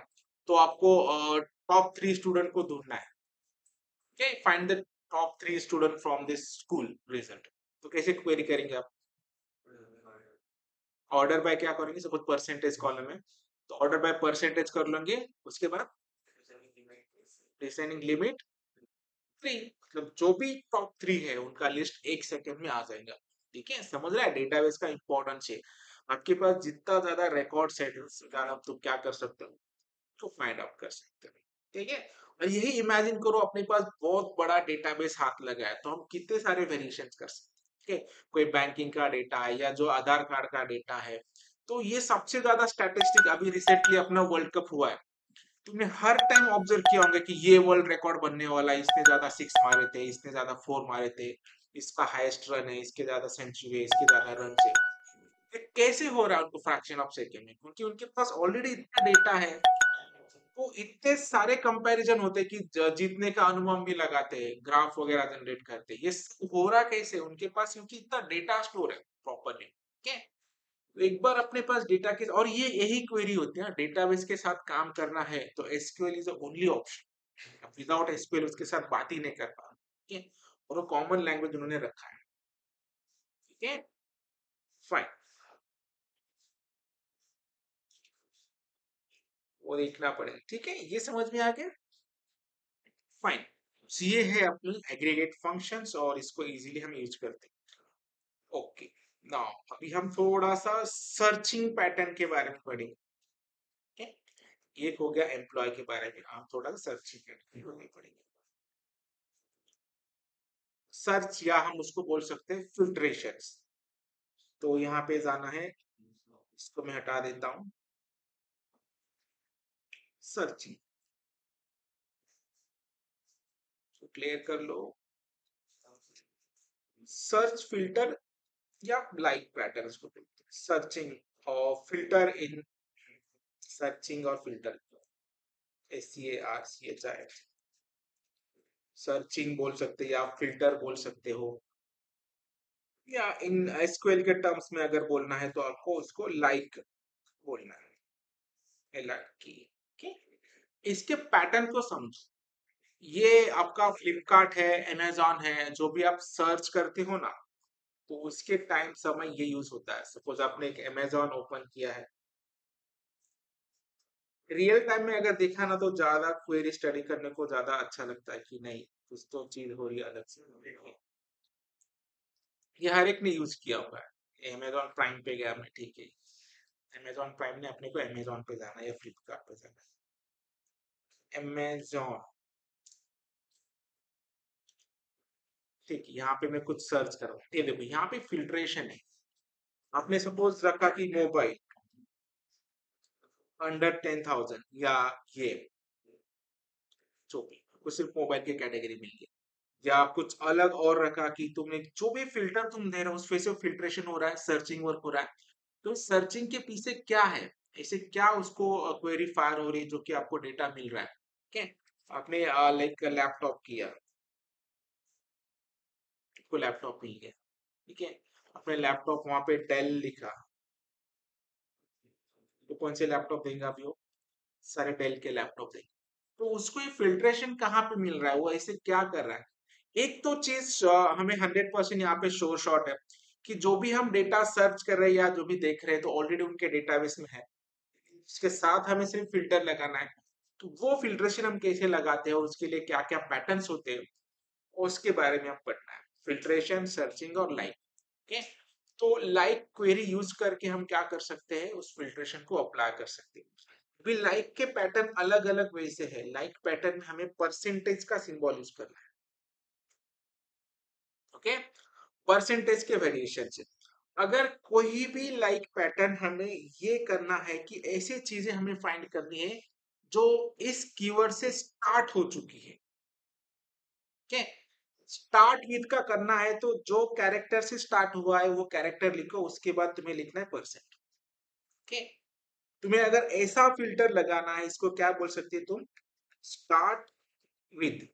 तो आपको टॉप 3 स्टूडेंट को ढूंढना है, okay. Find the top 3 student from this school result, तो कैसे क्वेरी करेंगे आप? ऑर्डर बाय क्या करेंगे, सपोज परसेंटेज कॉलम है तो ऑर्डर बाय परसेंटेज कर लेंगे, उसके बाद डिसेंडिंग लिमिट 3, मतलब जो भी टॉप 3 है उनका लिस्ट 1 सेकंड में आ जाएगा। ठीक है, समझ रहा है डेटाबेस का इंपॉर्टेंस है। आपके पास जितना ज्यादा रिकॉर्ड सेट है उससे ज्यादा आप तो क्या कर सकते हो, तो फाइंड आउट कर सकते हैं। ठीक है, और यही इमेजिन करो अपने पास बहुत बड़ा डेटाबेस हाथ लगा है तो हम कितने सारे वेरिएशन कर सकते हैं। ठीक है, कोई बैंकिंग का डेटा है या जो आधार कार्ड का डेटा है, तो ये सबसे ज्यादा स्टैटिस्टिक अभी रिसेंटली अपना वर्ल्ड कप हुआ है, तुमने हर टाइम ऑब्जर्व किया होगा कि ये वर्ल्ड रिकॉर्ड बनने वाला है, इसने ज्यादा 6 मारे थे, इसने ज्यादा 4 मारे थे, इसका हाईएस्ट रन है, इसके ज्यादा सेंचुरी है, इसके ज्यादा रन है। ये कैसे हो रहा है उनको फ्रैक्शन ऑफ सेकंड में, क्योंकि उनके पास ऑलरेडी इतना डेटा है। तो इतने सारे कंपैरिजन होते हैं कि जीतने का अनुमान भी लगाते हैं, ग्राफ वगैरह जनरेट करते हैं। ये सब हो रहा कैसे, उनके पास क्योंकि इतना डेटा स्टोर है प्रॉपरली। ठीक है, तो एक बार अपने पास डेटा के, और ये यही क्वेरी होती है, डेटाबेस के साथ काम करना है तो SQL is the only option. Without SQL उसके साथ बात ही नहीं कर पा। ठीक है, और वो कॉमन लैंग्वेज उन्होंने रखा है। ठीक है, फाइन, वो देखना पड़ेगा। ठीक है, ये समझ में आ गया, फाइन। ये है अपनी एग्रीगेट फंक्शंस और इसको इजीली हम यूज करते हैं। ओके, नाउ अभी हम थोड़ा सा सर्चिंग पैटर्न के बारे में पढ़ेंगे। ठीक है, एक हो गया एम्प्लॉय के बारे में, हम थोड़ा सा सर्चिंग पैटर्न पढ़ेंगे। सर्च या हम उसको बोल सकते हैं फिल्ट्रेशन। तो यहाँ पे जाना है, इसको मैं हटा देता हूँ, सर्चिंग तो क्लियर कर लो। सर्च फिल्टर या लाइक पैटर्न को बोलते हैं, सर्चिंग और फिल्टर इन, सर्चिंग और फिल्टर, SCARCHI, सर्चिंग बोल सकते हैं या फिल्टर बोल सकते हो, या इन एसक्यूएल के टर्म्स में अगर बोलना है तो आपको उसको लाइक बोलना है, लाइक की। okay? इसके पैटर्न को समझो, ये आपका फ्लिपकार्ट है, अमेजॉन है, जो भी आप सर्च करते हो ना, तो उसके टाइम समय ये यूज होता है। सपोज आपने एक अमेजॉन ओपन किया है, रियल टाइम में अगर देखा ना तो ज्यादा क्वेरी स्टडी करने को ज्यादा अच्छा लगता है कि नहीं कुछ तो चीज हो रही है अलग से। ये हर एक ने यूज किया हुआ है। अमेजॉन प्राइम पे गया मैं, ठीक है, अमेजॉन प्राइम ने अपने को अमेजॉन पे जाना है या फ्लिपकार्ट पे जाना है, अमेजॉन। ठीक है, यहाँ पे मैं कुछ सर्च कर रहा हूँ, ये देखो यहाँ पे फिल्ट्रेशन है। आपने सपोज रखा कि मोबाइल अंडर 10,000 या ये जो भी, आपको सिर्फ मोबाइल की कैटेगरी मिल गई, या कुछ अलग और रखा कि तुमने जो भी फिल्टर तुम दे रहे हो उसपे से फिल्ट्रेशन हो रहा है, सर्चिंग वर्क हो रहा है। तो सर्चिंग के पीछे क्या है, ऐसे क्या उसको क्वेरी फायर हो रही है जो कि आपको डेटा मिल रहा है। ठीक है, आपने लाइक लैपटॉप किया, आपको लैपटॉप मिल गया। ठीक है, आपने लैपटॉप वहां पे डेल लिखा, तो कौन से लैपटॉप देंगे आप, वो सारे डेल के लैपटॉप देंगे। तो उसको ये फिल्ट्रेशन कहाँ पे मिल रहा है, वो ऐसे क्या कर रहा है। एक तो चीज हमें 100% यहाँ पे शो शॉट है कि जो भी हम डेटा सर्च कर रहे हैं या जो भी देख रहे हैं तो ऑलरेडी उनके डेटाबेस में है। इसके साथ हमें सिर्फ फिल्टर लगाना है। तो वो फिल्ट्रेशन हम कैसे लगाते हैं, उसके लिए क्या क्या पैटर्न्स होते हैं, उसके बारे में हम पढ़ना है। फिल्ट्रेशन, सर्चिंग और लाइक। ओके, तो लाइक क्वेरी यूज करके हम क्या कर सकते हैं, उस फिल्ट्रेशन को अप्लाई कर सकते हैं। भी लाइक के पैटर्न अलग अलग वे से है। लाइक पैटर्न में हमें परसेंटेज का सिंबल यूज करना है। ओके, परसेंटेज के वेरिएशन से अगर कोई भी लाइक पैटर्न, हमें ये करना है कि ऐसी चीजें हमें फाइंड करनी है जो इस कीवर्ड से स्टार्ट हो चुकी है। ठीक, स्टार्ट विद का करना है तो जो कैरेक्टर से स्टार्ट हुआ है वो कैरेक्टर लिखो, उसके बाद तुम्हें लिखना है परसेंट। ठीक, तुम्हें अगर ऐसा फिल्टर लगाना है, इसको क्या बोल सकते हो तुम, स्टार्ट विद।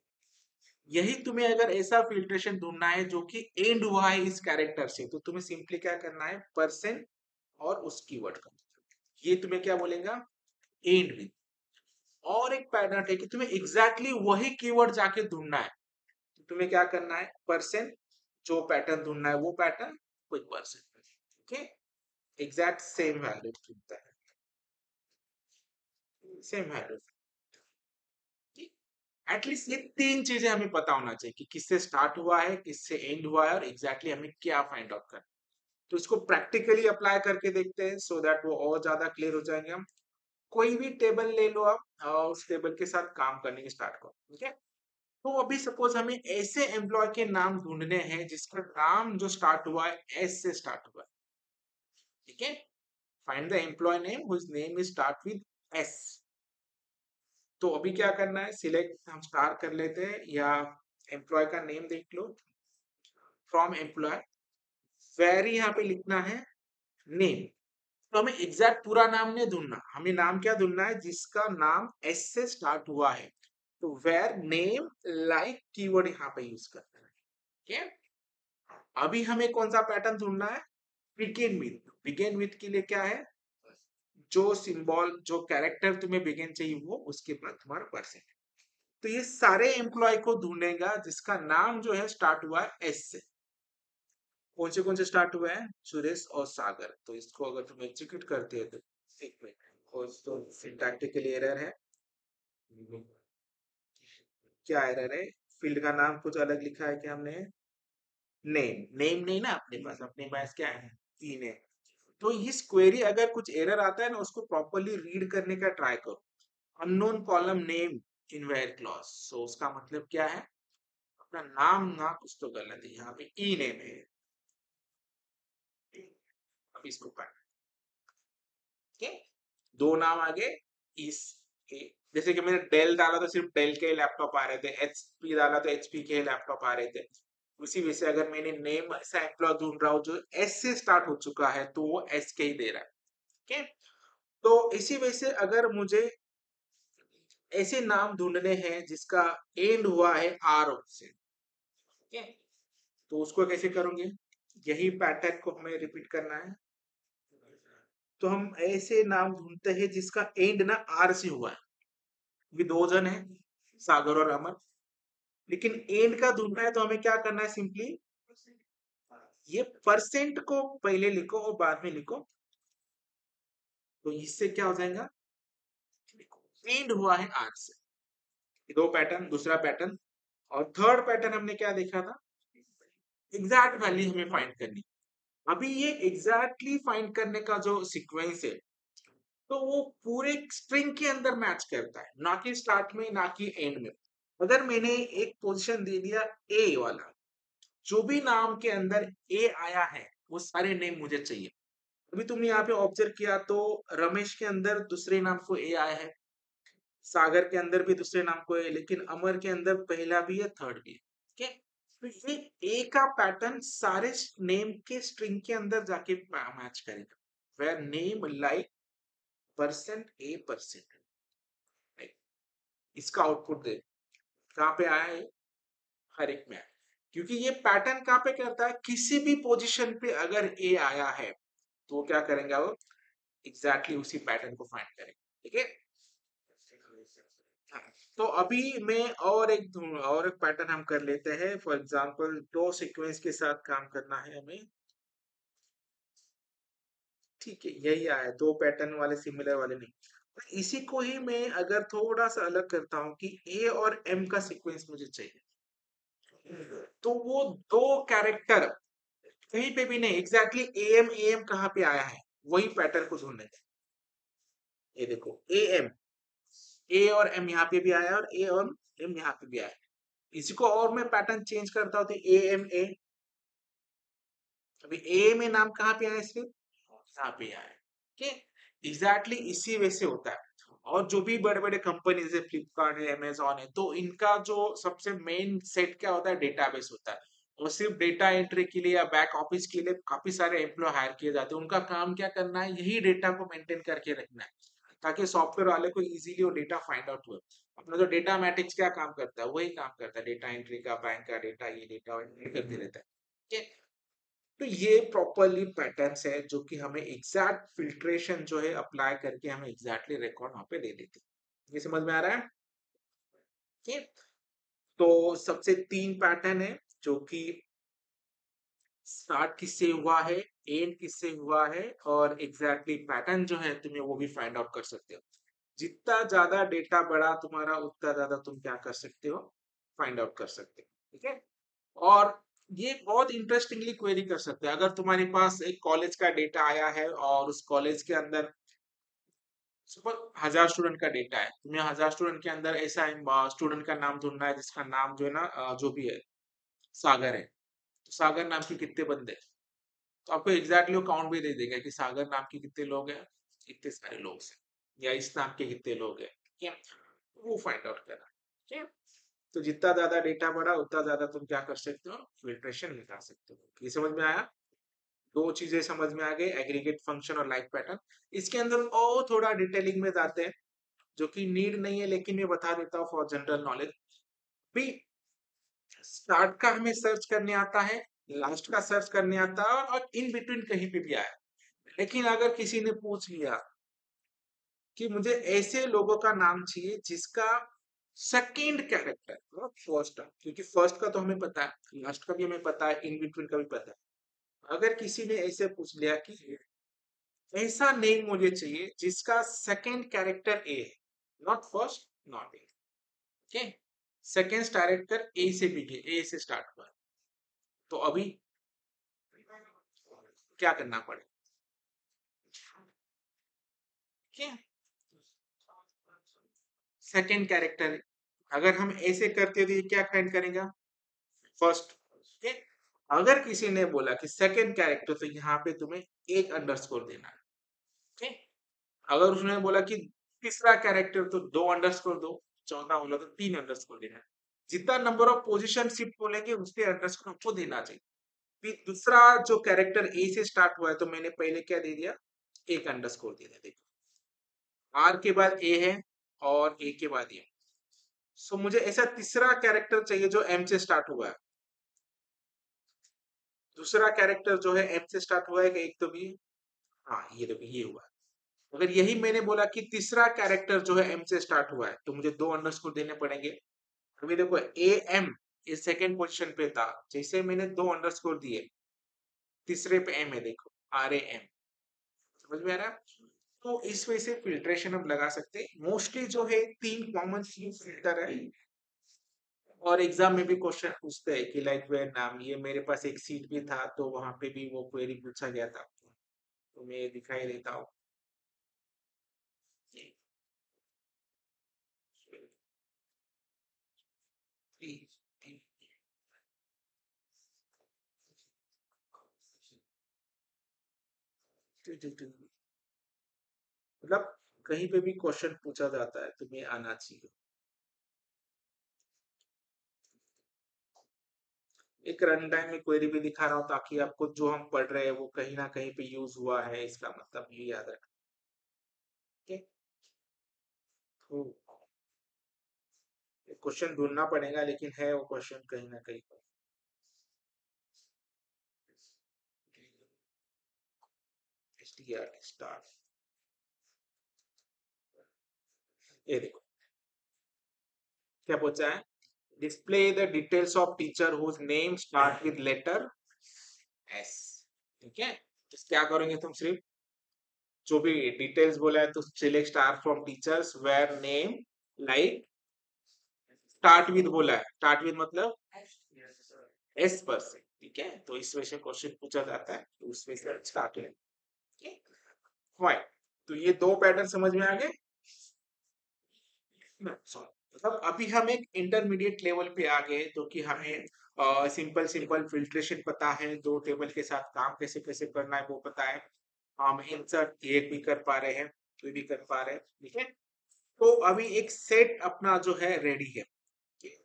यही तुम्हें अगर ऐसा फिल्ट्रेशन ढूंढना है जो कि एंड हुआ है इस कैरेक्टर से, तो तुम्हें सिंपली क्या करना है, परसेंट और उस कीवर्ड का, ये तुम्हें क्या बोलेगा, एंड विद। और एक पैटर्न है कि तुम्हें एग्जैक्टली वही कीवर्ड जाके ढूंढना है। तुम्हें क्या करना है, परसेंट जो पैटर्न ढूंढना है वो पैटर्न कोई percent, okay, exact same value ढूंढता है, सेम वैल्यू। एटलीस्ट ये तीन चीजें हमें पता होना चाहिए कि किससे स्टार्ट हुआ है, किससे एंड हुआ है, और एग्जैक्टली हमें क्या फाइंड आउट करना है। तो इसको प्रैक्टिकली अप्लाई करके देखते हैं सो दैट वो और ज्यादा क्लियर हो जाएंगे हम। कोई भी टेबल ले लो आप और उस टेबल के साथ काम करने की स्टार्ट करो, ठीक है। तो अभी सपोज हमें ऐसे एम्प्लॉय के नाम ढूंढने हैं जिसका नाम जो स्टार्ट हुआ है एस से स्टार्ट हुआ है, ठीक है। Find the employee name whose name is start with S. तो अभी क्या करना है, सिलेक्ट हम स्टार कर लेते हैं या एम्प्लॉय का नेम देख लो, फ्रॉम एम्प्लॉय, वेर यहाँ पे लिखना है नेम। तो हमें एग्जैक्ट पूरा नाम नहीं ढूंढना, हमें नाम क्या ढूंढना है जिसका नाम एस से स्टार्ट हुआ है। तो वेर नेम लाइक कीवर्ड यहाँ पे यूज करना है, ठीक है। अभी हमें कौन सा पैटर्न ढूंढना है, बिगिन विथ। बिगिन विथ के लिए क्या है, जो सिंबल जो कैरेक्टर तुम्हें बिगिन चाहिए वो उसके बाद तुम्हारा परसेंट। तो ये सारे एम्प्लॉय को ढूंढेगा जिसका नाम जो है स्टार्ट हुआ है एस से। कौन से स्टार्ट हुए हैं, सुरेश और सागर। तो इसको अगर तुम एग्जीक्यूट करते हो तो एक मिनट, और तो सिंटैक्टिकल एरर है, क्या एरर है, फील्ड का नाम कुछ अलग लिखा है क्या हमने, नेम, नेम नहीं ना अपने पास क्या है, ई नेम। तो इस क्वेरी अगर कुछ एरर आता है ना उसको प्रॉपर्ली रीड करने का ट्राई करो। Unknown column name in where clause, so उसका मतलब क्या है, अपना नाम ना कुछ तो गलत है, यहाँ पे ई नेम है। अब इसको पढ़, ठीक है, दो नाम आगे इस जैसे कि मैंने डेल डाला तो सिर्फ डेल के लैपटॉप आ रहे थे, एचपी डाला तो एचपी के लैपटॉप आ रहे थे। उसी वजह से अगर मैंने नेम ऐसा एम्प्लॉय ढूंढ रहा हूँ जो एस से स्टार्ट हो चुका है तो वो एस के ही दे रहा है, ठीक है। तो इसी वजह से अगर मुझे ऐसे नाम ढूंढने हैं जिसका एंड हुआ है आर से, ठीक है, तो उसको कैसे करोगे, यही पैटर्न को हमें रिपीट करना है। तो हम ऐसे नाम ढूंढते हैं जिसका एंड ना आर से हुआ है, भी दो जन है, सागर और अमर, लेकिन एंड का ढूंढना है तो हमें क्या करना है, सिंपली ये परसेंट को पहले लिखो और बाद में लिखो, तो इससे क्या हो जाएगा, एंड हुआ है आर से। दो पैटर्न, दूसरा पैटर्न, और थर्ड पैटर्न हमने क्या देखा था, एग्जैक्ट वैल्यू हमें फाइंड करनी। अभी ये एग्जैक्टली फाइंड करने का जो सीक्वेंस है तो वो पूरे स्ट्रिंग के अंदर मैच करता है, ना कि स्टार्ट में ना कि एंड में। अगर मैंने एक पोजीशन दे दिया ए वाला, जो भी नाम के अंदर ए आया है वो सारे नेम मुझे चाहिए। अभी तुमने यहाँ पे ऑब्जर्व किया तो रमेश के अंदर दूसरे नाम को ए आया है, सागर के अंदर भी दूसरे नाम को है, लेकिन अमर के अंदर पहला भी है थर्ड भी है, ठीक है। तो ये ए का पैटर्न सारे नेम के स्ट्रिंग के अंदर जाके मैच करेगा, where name like percent A percent, इसका आउटपुट दे कहाँ पे आया है, हर एक में आया। क्योंकि ये पैटर्न कहाँ पे करता है, किसी भी पोजीशन पे अगर ए आया है तो वो क्या करेंगे, वो एग्जैक्टली उसी पैटर्न को फाइंड करेंगे, ठीक है। हाँ, तो अभी मैं और एक पैटर्न हम कर लेते हैं। फॉर एग्जांपल दो सीक्वेंस के साथ काम करना है हमें, ठीक है, यही आया, दो पैटर्न वाले सिमिलर वाले नहीं। तो इसी को ही मैं अगर थोड़ा सा अलग करता हूँ कि ए और एम का सीक्वेंस मुझे चाहिए, तो वो दो कैरेक्टर कहीं पे भी नहीं, एग्जैक्टली ए एम कहाँ पे आया है वही पैटर्न को ढूंढने थे। ये देखो ए एम, ए और एम यहाँ पे भी आया और ए और एम यहाँ पे भी आया। इसी को और मैं पैटर्न चेंज करता हूँ तो ए एम ए, अभी ए में नाम कहाँ पे आया, सिर्फ यहाँ पे आया, ठीक है। एग्जैक्टली इसी वजह से होता है। और जो भी बड़े बड़े कंपनी जैसे फ्लिपकार्ट है, अमेजोन है, तो इनका जो सबसे मेन सेट क्या होता है, डेटाबेस होता है। और सिर्फ डेटा एंट्री के लिए या बैक ऑफिस के लिए काफी सारे एम्प्लॉय हायर किए जाते हैं, उनका काम क्या करना है, यही डेटा को मेंटेन करके रखना है ताकि सॉफ्टवेयर वाले को इजीली वो डेटा फाइंड आउट हो। अपना जो डेटा मैट्रिक्स क्या काम करता है, वही काम करता है, डेटा एंट्री का, बैंक का डेटा, ये डेटा एंट्री करते रहता है, ठीक है। तो ये प्रॉपरली पैटर्न्स है जो कि हमें एग्जैक्ट फिल्ट्रेशन जो है अप्लाई करके हमें एग्जैक्टली रिकॉर्ड वहां पे दे देते हैं। ये समझ में आ रहा है, ठीक है? तो सबसे 3 पैटर्न है जो कि स्टार्ट किससे हुआ है, एंड किससे हुआ है और एग्जैक्टली पैटर्न जो है तुम्हें वो भी फाइंड आउट कर सकते हो। जितना ज्यादा डेटा बड़ा तुम्हारा उतना ज्यादा तुम क्या कर सकते हो, फाइंड आउट कर सकते हो। ठीक है। और ये बहुत इंटरेस्टिंगली क्वेरी कर सकते हैं। अगर तुम्हारे पास एक कॉलेज का डेटा आया है और उस कॉलेज के अंदर सुपर 1000 स्टूडेंट का डेटा है, तुम्हें 1000 स्टूडेंट के अंदर ऐसा स्टूडेंट का नाम ढूंढना है जिसका नाम जो है ना जो भी है सागर है। तो सागर नाम के कितने बंदे हैं? तो आपको एग्जैक्टली वो काउंट भी दे देगा कि सागर नाम के कितने लोग हैं, इतने सारे लोग हैं, या इस नाम के कितने लोग हैं। ठीक है, वो फाइंड आउट करना। ठीक है। तो जितना ज्यादा डेटा बढ़ा उतना ज्यादा तुम क्या कर सकते हो, फिल्ट्रेशन निकाल सकते हो। ये समझ में आया? दो चीजें समझ में आ गई, एग्रीगेट फंक्शन और लाइक पैटर्न। इसके अंदर और थोड़ा डिटेलिंग में जाते हैं जो कि नीड नहीं है, लेकिन मैं बता देता हूँ फॉर जनरल नॉलेज भी। स्टार्ट का हमें सर्च करने आता है, लास्ट का सर्च करने आता है और इन बिटवीन कहीं पे भी आया। लेकिन अगर किसी ने पूछ लिया कि मुझे ऐसे लोगों का नाम चाहिए जिसका सेकेंड कैरेक्टर फर्स्ट, क्योंकि फर्स्ट का तो हमें पता है, लास्ट का भी हमें पता है, इन बिटवीन का भी पता है। अगर किसी ने ऐसे पूछ लिया कि ऐसा नेम मुझे चाहिए जिसका सेकेंड कैरेक्टर ए है, not first not A. Okay, second character A से बिगे, ए से स्टार्ट हुआ है। तो अभी क्या करना पड़ेगा? क्या सेकेंड कैरेक्टर, अगर हम ऐसे करते तो ये क्या फाइंड करेगा? फर्स्ट। ठीक है। अगर किसी ने बोला कि सेकेंड कैरेक्टर, तो यहाँ पे तुम्हें एक अंडरस्कोर देना है। ठीक है। अगर उसने बोला कि तीसरा कैरेक्टर, तो दो अंडरस्कोर दो। चौथा बोला तो तीन अंडरस्कोर देना है। जितना नंबर ऑफ पोजीशन शिफ्ट बोलेंगे उसके अंडरस्कोर आपको देना चाहिए। फिर दूसरा जो कैरेक्टर ए से स्टार्ट हुआ है, तो मैंने पहले क्या दे दिया, एक अंडरस्कोर दे दिया। देखो, आर के बाद ए है और ए के बाद ए। सो मुझे ऐसा तीसरा कैरेक्टर चाहिए जो एम से स्टार्ट हुआ है। दूसरा कैरेक्टर जो है एम से स्टार्ट हुआ है कि एक तो भी, हाँ ये देखो ये हुआ है। अगर यही मैंने बोला कि तीसरा कैरेक्टर जो है एम से स्टार्ट हुआ है, तो मुझे दो अंडरस्कोर देने पड़ेंगे। अभी देखो ए एम इस सेकेंड पोजीशन पे था, जैसे मैंने दो अंडरस्कोर दिए, तीसरे पे एम है, देखो आर ए एम। समझ में आ रहा है? तो इस वजह से फिल्ट्रेशन हम लगा सकते हैं। मोस्टली जो है तीन कॉमन फिल्टर है। और एग्जाम में भी क्वेश्चन पूछते हैं कि लाइक वेयर नाम, ये मेरे पास एक सीट भी था तो वहां पे भी वो क्वेरी पूछा गया था, तो मैं दिखाई देता हूँ। मतलब कहीं पे भी क्वेश्चन पूछा जाता है तुम्हें आना चाहिए। एक रन टाइम में क्वेरी भी दिखा रहा हूँ ताकि आपको जो हम पढ़ रहे हैं वो कहीं ना कहीं पे यूज हुआ है, इसका मतलब ये याद रखना। ठीक है। क्वेश्चन ढूंढना पड़ेगा, लेकिन है वो क्वेश्चन कहीं ना कहीं पर। स्टार, ये देखो क्या पूछा है, display the details of teacher whose name start with letter S. ठीक है। तो क्या करोगे तुम, सिर्फ जो भी डिटेल्स बोला है तो select star from teachers where name like start with बोला है, स्टार्ट विद मतलब एस पर से। ठीक है, तो इस वजह से क्वेश्चन पूछा जाता है, तो उसमें से स्टार्ट है। फाइन। तो ये दो पैटर्न समझ में आ गए। मतलब अभी हम एक इंटरमीडिएट लेवल पे आ गए, तो कि हमें सिंपल सिंपल फिल्ट्रेशन पता है, दो टेबल के साथ काम कैसे कैसे करना है वो पता है। हम इंसर्ट एक भी कर पा रहे हैं, कोई भी कर पा रहे हैं। ठीक है। तो अभी एक सेट अपना जो है रेडी है। ठीक है?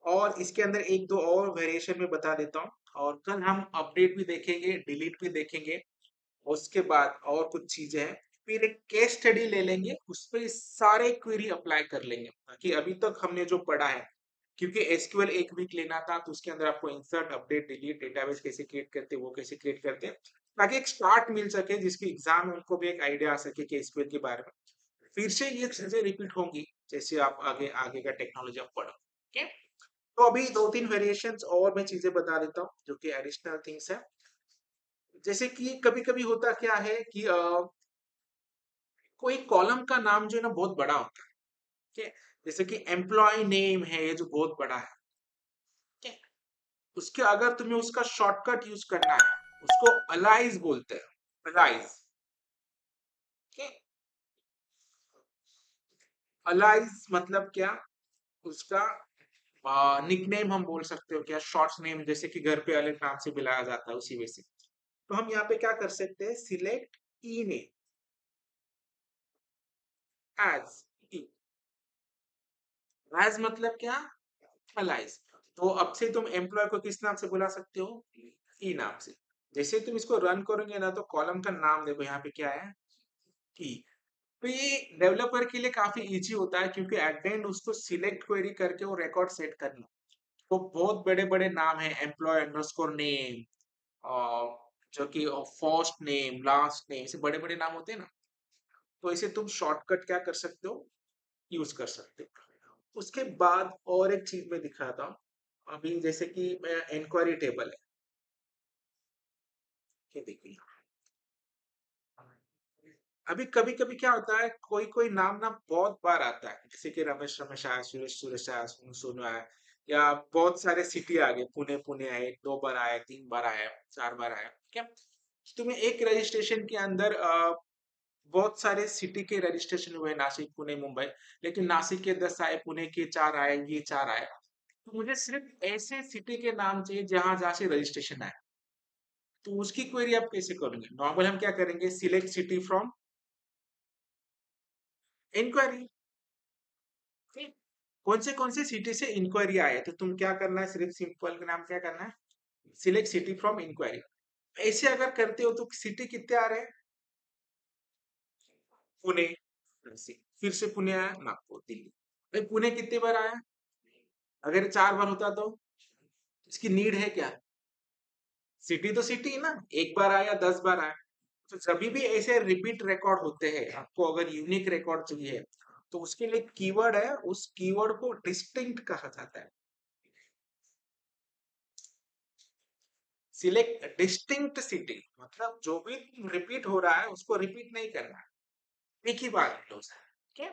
और इसके अंदर एक दो और वेरिएशन में बता देता हूँ, और कल हम अपडेट भी देखेंगे, डिलीट भी देखेंगे। उसके बाद और कुछ चीजें हैं, फिर एक केस स्टडी ले लेंगे, उस पर सारे क्वेरी अप्लाई कर लेंगे, ताकि अभी तक हमने जो पढ़ा है, क्योंकि एसक्यूएल एक वीक लेना था, तो उसके अंदर आपको इंसर्ट अपडेट डिलीट डेटाबेस कैसे क्रिएट करते हैं, वो कैसे क्रिएट करते हैं, ताकि एक स्टार्ट मिल सके, जिसकी एग्जाम में उनको भी एक आइडिया आ सके कि एसक्यूएल के बारे में। फिर से ये चीजें रिपीट होंगी जैसे आप आगे आगे का टेक्नोलॉजी आप पढ़ो। ठीक है। तो अभी 2-3 वेरिएशंस और मैं चीजें बता देता हूँ जो कि एडिशनल थिंग्स है। जैसे कि कभी-कभी होता क्या है कि कोई कॉलम का नाम जो है ना बहुत बड़ा होता है, ठीक है? जैसे कि एम्प्लॉयी नेम है ये जो बहुत बड़ा है, ठीक है? उसके अगर तुम्हें उसका शॉर्टकट यूज करना है, उसको अलाइज बोलते हैं, अलाइज, ठीक है? अलाइज मतलब क्या? उसका निकनेम हम बोल सकते हो क्या, शॉर्ट नेम, जैसे कि घर पे अलग नाम से बुलाया जाता है उसी वजह से। तो हम यहाँ पे क्या कर सकते हैं, सिलेक्ट ई नेम एज, एज मतलब क्या, अलाइज। तो अब से तुम एम्प्लॉय को किस नाम से बुला सकते हो, ई नाम से। जैसे तुम इसको रन करोगे ना तो कॉलम का नाम देखो यहाँ पे क्या है, ई। तो ये डेवलपर के लिए काफी इजी होता है क्योंकि एट द एंड उसको सिलेक्ट क्वेरी करके वो रिकॉर्ड सेट करना। तो बहुत बड़े बड़े नाम है, एम्प्लॉय अंडरस्कोर नेम, जो कि फर्स्ट नेम लास्ट नेम, ऐसे बड़े बड़े नाम होते हैं ना, तो इसे तुम शॉर्टकट क्या कर सकते हो, यूज कर सकते हो। उसके बाद और एक चीज मैं दिखाता हूँ। अभी जैसे कि इंक्वायरी टेबल है, ये देखिए। अभी कभी कभी क्या होता है, कोई कोई नाम ना बहुत बार आता है, जैसे कि रमेश रमेश आया, सुरेश सुरेश आया, सोनू सोनू आया, या बहुत सारे सिटी आ गए, पुणे पुणे आए, 2 बार आया, 3 बार आया, 4 बार आया, ठीक है? तुम्हें एक रजिस्ट्रेशन के अंदर बहुत सारे सिटी के रजिस्ट्रेशन हुए, नासिक पुणे मुंबई, लेकिन नासिक के 10 आए, पुणे के 4 आए, ये 4 आए। तो मुझे सिर्फ ऐसे सिटी के नाम चाहिए जहां जहां से रजिस्ट्रेशन आए। तो उसकी क्वेरी आप कैसे करोगे, नॉर्मल हम क्या करेंगे, सिलेक्ट सिटी फ्रॉम इंक्वायरी। कौन से सिटी से इंक्वायरी आए, तो तुम क्या करना है, सिर्फ सिंपल के नाम क्या करना है, सिलेक्ट सिटी फ्रॉम इंक्वायरी। ऐसे अगर करते हो तो सिटी कितने आ रहे हैं, पुणे, फिर से पुणे आया, नागपुर, दिल्ली। भाई पुणे कितने बार आया, अगर 4 बार होता तो इसकी नीड है क्या, सिटी तो सिटी ना, एक बार आया 10 बार आया। तो जब भी ऐसे रिपीट रिकॉर्ड होते हैं, आपको अगर यूनिक रिकॉर्ड चाहिए तो उसके लिए कीवर्ड है, उस कीवर्ड को डिस्टिंक्ट कहा जाता है। सिलेक्ट डिस्टिंक्ट सिटी मतलब जो भी रिपीट हो रहा है उसको रिपीट नहीं करना है, एक ही बार लो, ठीक है?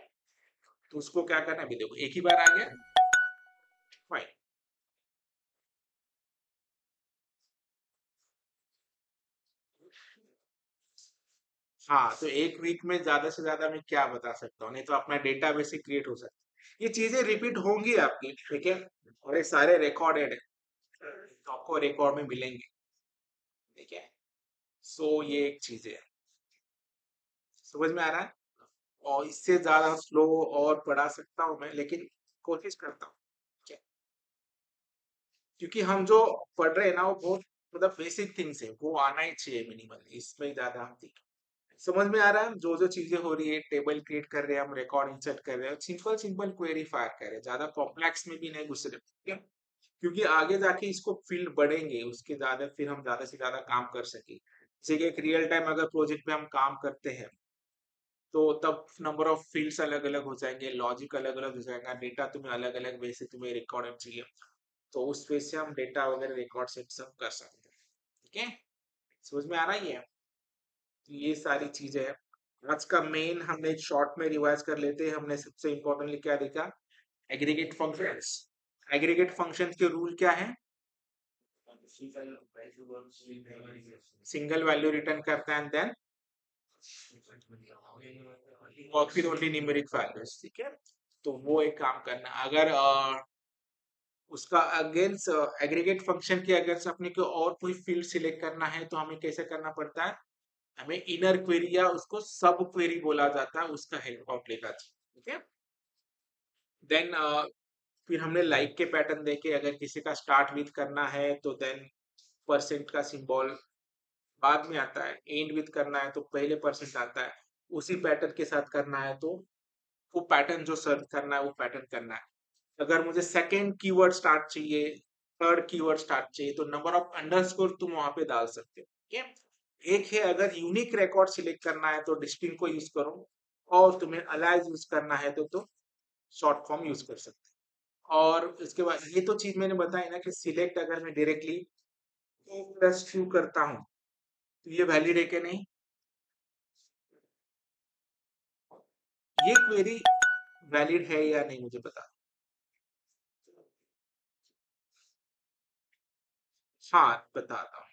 तो उसको क्या करना है, अभी देखो एक ही बार आ गया, फाइन। हाँ, तो एक वीक में ज्यादा से ज्यादा मैं क्या बता सकता हूँ, नहीं तो अपना डेटा बेस ही क्रिएट हो सकता है, ये चीजें रिपीट होंगी आपकी, ठीक है? और ये सारे रिकॉर्डेड है, तो आपको रिकॉर्ड में मिलेंगे, ठीक है? सो ये एक चीज है, समझ में आ रहा है? और इससे ज्यादा स्लो और पढ़ा सकता हूँ मैं, लेकिन कोशिश करता हूँ, ठीक है? क्योंकि हम जो पढ़ रहे हैं ना वो बहुत मतलब बेसिक थिंग्स है, वो आना ही चाहिए मिनिमल, इसमें ज्यादा हम देखें। समझ में आ रहा है, जो जो चीजें हो रही है, टेबल क्रिएट कर रहे हैं हम, रिकॉर्ड इंसर्ट कर रहे हैं, सिंपल सिंपल क्वेरी फायर कर रहे हैं, ज्यादा कॉम्प्लेक्स में भी नहीं घुस रहे, ठीक है? क्योंकि आगे जाके इसको फील्ड बढ़ेंगे, उसके ज्यादा फिर हम ज्यादा से ज्यादा काम कर सके, जैसे कि एक रियल टाइम अगर प्रोजेक्ट पे हम काम करते हैं तो तब नंबर ऑफ फील्ड्स अलग अलग हो जाएंगे, लॉजिक अलग अलग हो जाएगा, डेटा तुम्हें अलग अलग वे से तुम्हें रिकॉर्ड चाहिए, तो उस वे से हम डेटा वगैरह रिकॉर्ड सेट सब कर सकते हैं, ठीक है? समझ में आ रहा ही है, तो ये सारी चीजें हैं। आज का मेन हमने शॉर्ट में रिवाइज कर लेते हैं, हमने सबसे इम्पोर्टेंटली क्या देखा, एग्रीगेट फंक्शंस। एग्रीगेट फंक्शंस के रूल क्या है, सिंगल वैल्यू रिटर्न करता है एंड देन और फिर ओनली न्यूमेरिक वैल्यूज, ठीक है? तो वो एक काम करना, अगर उसका अगेंस्ट एग्रीगेट फंक्शन के अगेंस्ट अपने को और कोई फील्ड सिलेक्ट करना है तो हमें कैसे करना पड़ता है, हमें इनर क्वेरी या उसको सब क्वेरी बोला जाता है, उसका हेल्प आउट लेना चाहिए, ठीक है? देन फिर हमने लाइक के पैटर्न देखे, अगर किसी का स्टार्ट विथ करना है तो देन परसेंट का सिंबल बाद में आता है, एंड विथ करना है तो पहले परसेंट आता है, उसी पैटर्न के साथ करना है तो वो पैटर्न जो सर्च करना है वो पैटर्न करना है। अगर मुझे सेकंड कीवर्ड स्टार्ट चाहिए, थर्ड कीवर्ड स्टार्ट चाहिए, तो नंबर ऑफ अंडरस्कोर तुम वहां पे डाल सकते हो, ठीक है? एक है अगर यूनिक रिकॉर्ड सिलेक्ट करना है तो डिस्टिंक्ट को यूज करो, और तुम्हें अलाइज यूज करना है तो शॉर्ट फॉर्म यूज कर सकते हो। और इसके बाद ये तो चीज मैंने बताई ना कि सिलेक्ट अगर मैं डायरेक्टली ओ प्लस क्यू करता हूँ तो ये वैलिड है कि नहीं, ये क्वेरी वैलिड है या नहीं मुझे बता। हाँ बताता हूँ,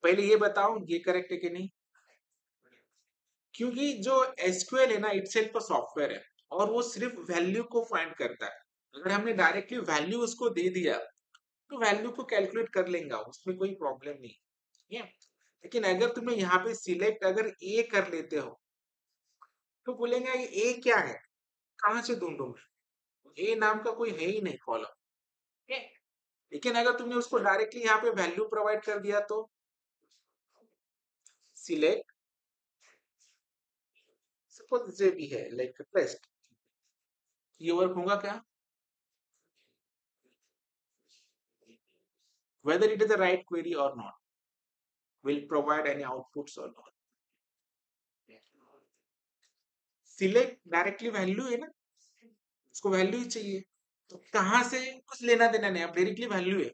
पहले ये बताओ ये करेक्ट है कि नहीं। क्योंकि जो एसक्यूएल है ना इटसेल्फ अ सॉफ्टवेयर है और वो सिर्फ वैल्यू को फाइंड करता है। अगर हमने डायरेक्टली वैल्यू उसको दे दिया तो वैल्यू को कैलकुलेट कर लेगा, उसमें कोई प्रॉब्लम नहीं, ठीक है। लेकिन अगर तुम्हें यहाँ पे सिलेक्ट अगर ए कर लेते हो तो बोलेंगे ये ए क्या है, कहाँ से ढूंढूं मैं, ए नाम का कोई है ही नहीं कॉलम, ठीक है। लेकिन अगर तुमने उसको डायरेक्टली यहाँ पे वैल्यू प्रोवाइड कर दिया तो सिलेक्ट सपोज जे भी है लाइक टेस्ट, ये वर्क होगा क्या, whether it is the right query or not, will provide any outputs or not। Select directly value है ना, उसको वैल्यू ही चाहिए, तो कहाँ से कुछ लेना देना नहीं, अब डायरेक्टली वैल्यू है।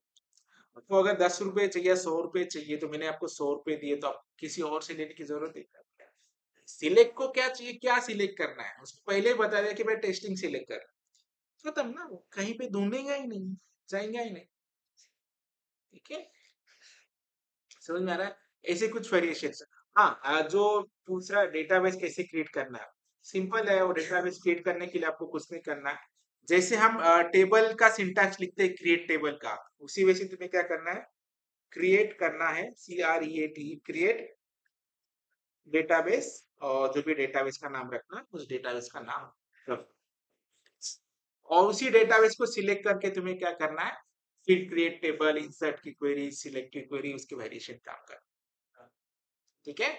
आपको अगर 10 रुपए चाहिए 100 रुपए चाहिए तो मैंने आपको 100 रुपए दिए तो आप किसी और से लेने की जरूरत है। सिलेक्ट को क्या चाहिए, क्या सिलेक्ट करना है उसको पहले ही बता दिया कि मैं टेस्टिंग सिलेक्ट कर रहा हूँ, खत्म ना, वो कहीं पे ढूंढेगा ही नहीं, जाएगा ही नहीं, ठीक है। समझ में आ रहा है, ऐसे कुछ वेरिएशन। हाँ जो दूसरा डेटाबेस कैसे क्रिएट करना है, सिंपल है, वो डेटाबेस क्रिएट करने के लिए आपको कुछ नहीं करना है। जैसे हम टेबल का सिंटैक्स लिखते हैं क्रिएट टेबल का, उसी वजह से तुम्हें क्या करना है, क्रिएट करना है, CREAT, क्रिएट डेटाबेस, और जो भी डेटाबेस का नाम रखना उस डेटाबेस का नाम रखो, और उसी डेटाबेस को सिलेक्ट करके तुम्हें क्या करना है, फिर क्रिएट टेबल, इंसर्ट की क्वेरी, सिलेक्ट की क्वेरी, उसकी वेरिएशन काम करना, ठीक है।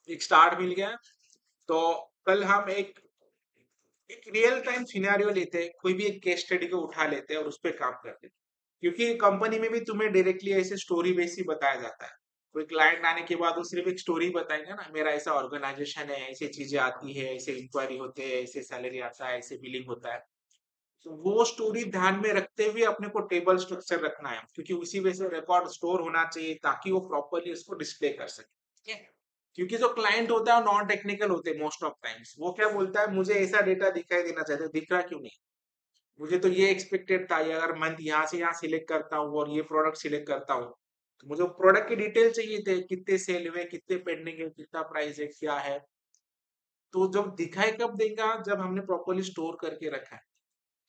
एक स्टार्ट मिल गया। तो कल हम एक रियल टाइम सिनेरियो लेते हैं, कोई भी एक केस स्टडी को उठा लेते हैं और उस पर काम करते हैं, क्योंकि कंपनी में भी तुम्हें डायरेक्टली ऐसे स्टोरी बेस ही बताया जाता है। कोई क्लाइंट आने के बाद वो सिर्फ एक स्टोरी बताएंगे ना, मेरा ऐसा ऑर्गेनाइजेशन है, ऐसी चीजें आती है, ऐसे इंक्वायरी होते हैं, ऐसे सैलरी आता है, ऐसे बिलिंग होता है। तो वो स्टोरी ध्यान में रखते हुए अपने को टेबल स्ट्रक्चर रखना है, क्योंकि उसी वजह से रिकॉर्ड स्टोर होना चाहिए ताकि वो प्रॉपरली उसको डिस्प्ले कर सके, ठीक है। क्योंकि जो क्लाइंट होता है नॉन टेक्निकल होते हैं मोस्ट ऑफ टाइम्स, वो क्या बोलता है, मुझे ऐसा डेटा दिखाई देना चाहिए, दिख रहा क्यों नहीं, मुझे तो ये एक्सपेक्टेड था, ये अगर मंथ यहाँ से यहाँ सिलेक्ट करता हूँ और ये प्रोडक्ट सिलेक्ट करता हूँ तो मुझे प्रोडक्ट की डिटेल चाहिए थे, कितने सेल हुए, कितने पेंडिंग है, कितना प्राइस है, क्या है। तो जब दिखाई कब देगा, जब हमने प्रॉपरली स्टोर करके रखा है,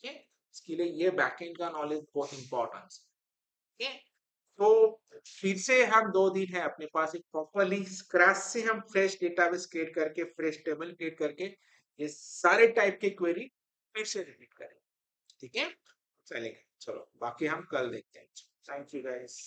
ठीक है। इसके लिए ये बैकएंड का नॉलेज बहुत इंपॉर्टेंट है, ठीक है। तो फिर से हम 2 दिन है अपने पास, एक प्रॉपरली स्क्रैच से हम फ्रेश डेटाबेस क्रिएट करके, फ्रेश टेबल क्रिएट करके ये सारे टाइप के क्वेरी फिर से रिपीट करें, ठीक है। चलेगा, चलो बाकी हम कल देखते हैं। Thank you guys.